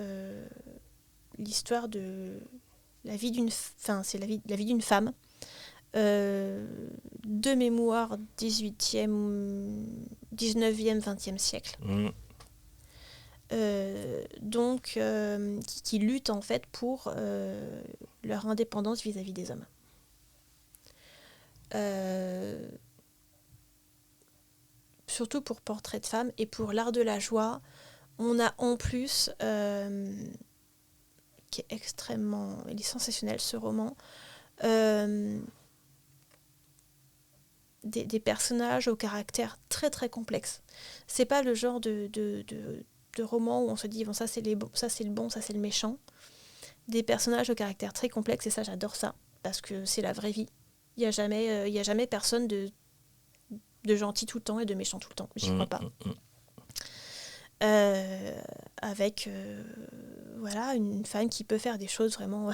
l'histoire de la vie d'une femme. De mémoire 18e, 19e, 20e siècle. Donc, qui luttent en fait pour leur indépendance vis-à-vis des hommes. Surtout pour Portrait de femme et pour L'art de la joie, on a en plus, qui est extrêmement, il est sensationnel ce roman, des personnages au caractère très très complexe. C'est pas le genre de roman où on se dit bon, ça c'est le bon, ça c'est le méchant. Des personnages au caractère très complexe, et ça j'adore ça parce que c'est la vraie vie. Il y a jamais personne de gentil tout le temps et de méchant tout le temps. J'y crois pas. Avec voilà, une femme qui peut faire des choses vraiment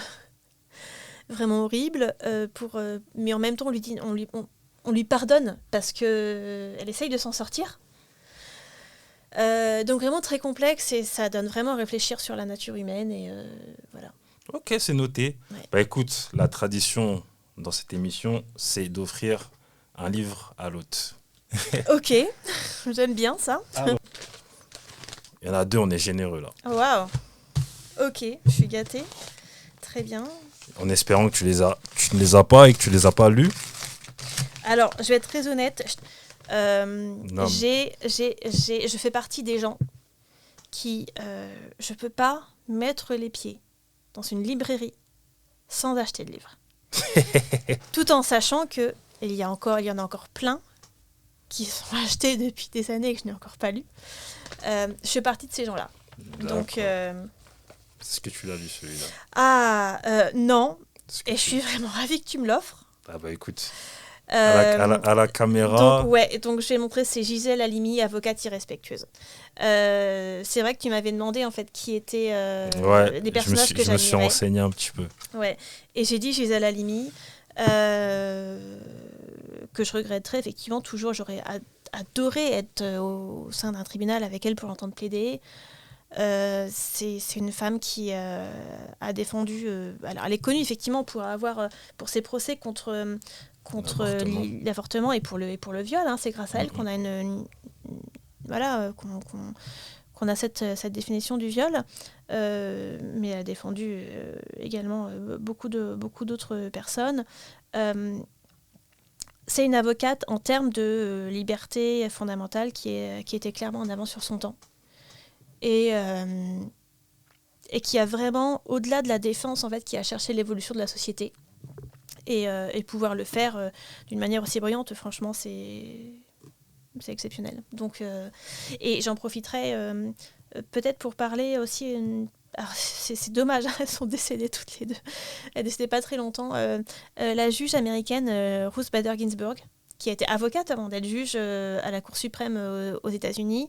vraiment horribles mais en même temps on lui pardonne parce que elle essaye de s'en sortir. Donc vraiment très complexe, et ça donne vraiment à réfléchir sur la nature humaine, et voilà. Ok, c'est noté. Ouais. Bah écoute, la tradition dans cette émission, c'est d'offrir un livre à l'hôte. Ok, j'aime bien ça. Ah ouais. Il y en a deux, on est généreux là. Waouh. Ok, je suis gâtée. Très bien. En espérant que tu ne les as pas et que tu les as pas lus. Alors, je vais être très honnête. Non. Je fais partie des gens qui... je peux pas mettre les pieds dans une librairie sans acheter de livre. Tout en sachant que il y en a encore plein qui sont achetés depuis des années et que je n'ai encore pas lu. Je fais partie de ces gens-là. Donc, est-ce que tu l'as lu celui-là? Non. Et je suis vraiment ravie que tu me l'offres. Ah bah écoute, à la caméra. Donc je vais montrer, c'est Gisèle Halimi, avocate irrespectueuse. C'est vrai que tu m'avais demandé en fait qui étaient des personnages que j'admirais. Je me suis renseigné un petit peu. Ouais. Et j'ai dit Gisèle Halimi, que je regretterais effectivement toujours. J'aurais adoré être au sein d'un tribunal avec elle pour l'entendre plaider. C'est une femme qui a défendu... alors elle est connue effectivement pour ses procès contre l'avortement et pour le viol. Hein. C'est grâce à elle qu'on a qu'on a cette définition du viol. Mais elle a défendu également beaucoup d'autres personnes. C'est une avocate en termes de liberté fondamentale qui était clairement en avance sur son temps. Et qui a vraiment, au-delà de la défense, en fait, qui a cherché l'évolution de la société. Et pouvoir le faire d'une manière aussi brillante, franchement, c'est exceptionnel. Donc, et j'en profiterai peut-être pour parler aussi... Alors, c'est dommage, elles sont décédées toutes les deux. Elles décédaient pas très longtemps. La juge américaine Ruth Bader Ginsburg, qui a été avocate avant d'être juge à la Cour suprême aux États-Unis,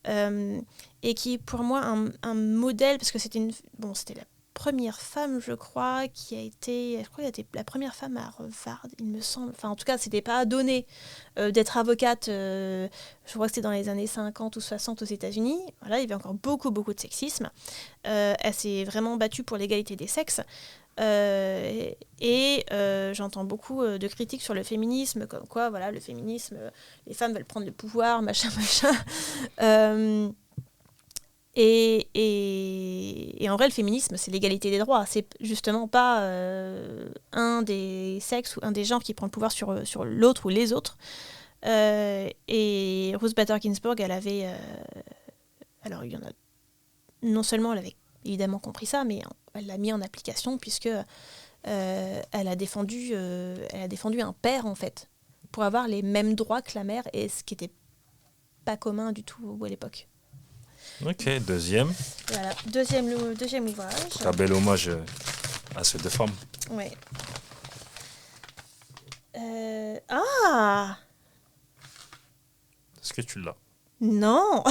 et qui est pour moi un modèle, parce que c'était la première femme, je crois, qui a été la première femme à Harvard, il me semble. Enfin, en tout cas, c'était pas donné d'être avocate. Je crois que c'était dans les années 50 ou 60 aux États-Unis. Voilà, il y avait encore beaucoup de sexisme. Elle s'est vraiment battue pour l'égalité des sexes. J'entends beaucoup de critiques sur le féminisme, comme quoi, voilà, le féminisme, les femmes veulent prendre le pouvoir, machin. Et en vrai, le féminisme, c'est l'égalité des droits. C'est justement pas un des sexes ou un des genres qui prend le pouvoir sur l'autre ou les autres. Et Ruth Bader Ginsburg, elle avait... alors, il y en a... Non seulement elle avait évidemment compris ça, mais elle l'a mis en application puisque elle a défendu un père, en fait, pour avoir les mêmes droits que la mère, et ce qui n'était pas commun du tout à l'époque. Ok, deuxième. Voilà, deuxième ouvrage. Un bel hommage à ces deux femmes. Ouais. Ah Est-ce que tu l'as? Non.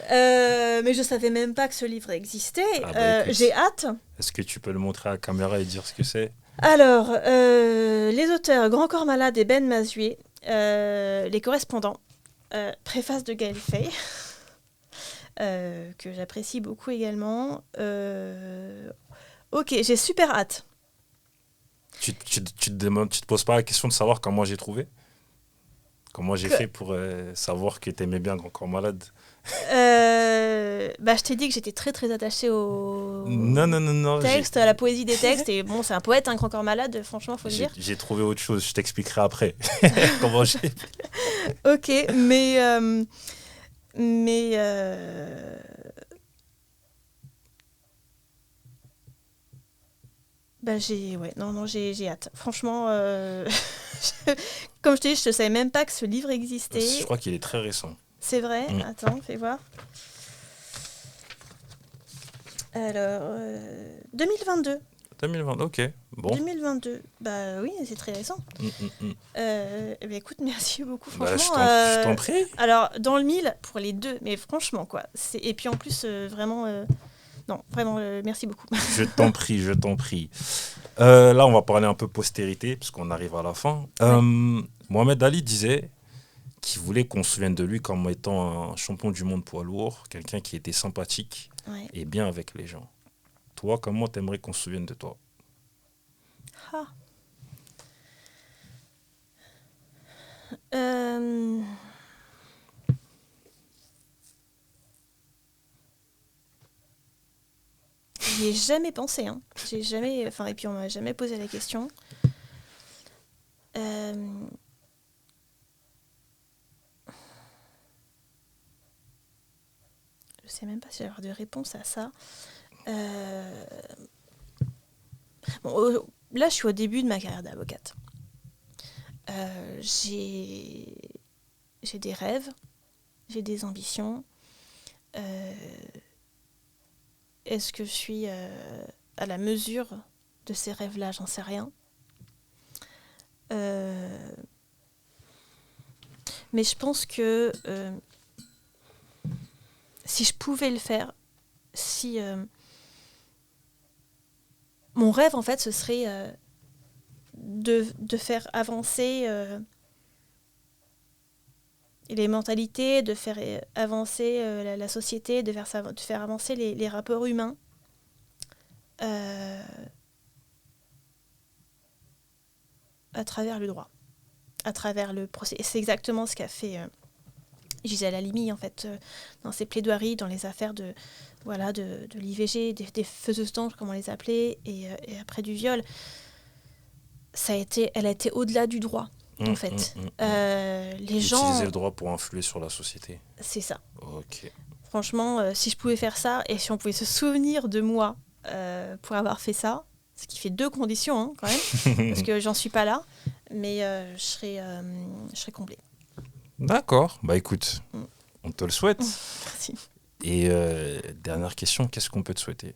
Mais je savais même pas que ce livre existait. Écoute, j'ai hâte. Est-ce que tu peux le montrer à la caméra et dire ce que c'est? Alors, les auteurs Grand Corps Malade et Ben Mazué, les correspondants, préface de Gaël Fay, que j'apprécie beaucoup également. Ok, j'ai super hâte. Tu te poses pas la question de savoir comment j'ai trouvé? Comment j'ai fait pour savoir que tu aimais bien Grand Corps Malade? Je t'ai dit que j'étais très très attachée au texte, à la poésie des textes. Et bon, c'est un poète, un Grand Corps Malade, franchement, faut le dire. J'ai trouvé autre chose, je t'expliquerai après. Comment j'ai... Ok, mais j'ai hâte. Franchement, comme je t'ai dit, je ne savais même pas que ce livre existait. Je crois qu'il est très récent. C'est vrai? Attends, fais voir. Alors, 2022. 2020, ok. Bon. 2022. Bah oui, c'est très récent. Écoute, merci beaucoup, franchement. Je t'en prie. Alors, dans le mille, pour les deux, mais franchement, quoi. Et puis en plus, vraiment... Non, vraiment, merci beaucoup. Je t'en prie. Là, on va parler un peu postérité, puisqu'on arrive à la fin. Mohamed Ali disait qu'il voulait qu'on se souvienne de lui comme étant un champion du monde poids lourd, quelqu'un qui était sympathique et bien avec les gens. Toi, comment t'aimerais qu'on se souvienne de toi? J'y ai jamais pensé, hein. Et puis on m'a jamais posé la question. Je sais même pas si j'ai avoir de réponse à ça. Là, je suis au début de ma carrière d'avocate. J'ai des rêves, j'ai des ambitions. Est-ce que je suis à la mesure de ces rêves-là? J'en sais rien. Mais je pense que si je pouvais le faire, mon rêve, en fait, ce serait de faire avancer les mentalités, de faire avancer la société, de faire avancer les rapports humains. À travers le droit, à travers le procès. Et c'est exactement ce qu'a fait Gisèle Halimi, en fait, dans ses plaidoiries, dans les affaires de l'IVG, des faiseuses d'anges, comme on les appelait, et après du viol. Elle a été au-delà du droit, en fait. Les gens... Utiliser le droit pour influer sur la société. C'est ça. Ok. Franchement, si je pouvais faire ça, et si on pouvait se souvenir de moi pour avoir fait ça, ce qui fait 2 conditions, hein, quand même, parce que j'en suis pas là, mais je serais comblée. D'accord. Bah écoute, on te le souhaite. Merci. Et dernière question, qu'est-ce qu'on peut te souhaiter?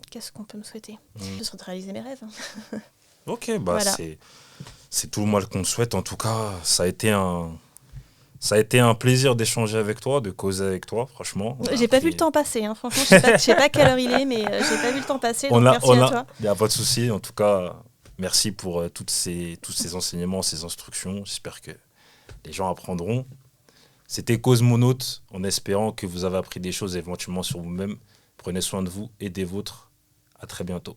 Qu'est-ce qu'on peut me souhaiter? De se réaliser mes rêves. Ok, voilà. C'est tout le mal qu'on te souhaite. En tout cas, ça a été un plaisir d'échanger avec toi, de causer avec toi, franchement. J'ai pas vu le temps passer, hein. Franchement, je sais pas quelle heure il est, mais j'ai pas vu le temps passer, donc merci à toi. Il n'y a pas de souci. En tout cas, merci pour tous ces enseignements, ces instructions. J'espère que les gens apprendront. C'était Cosmonaute, en espérant que vous avez appris des choses éventuellement sur vous-même. Prenez soin de vous et des vôtres. À très bientôt.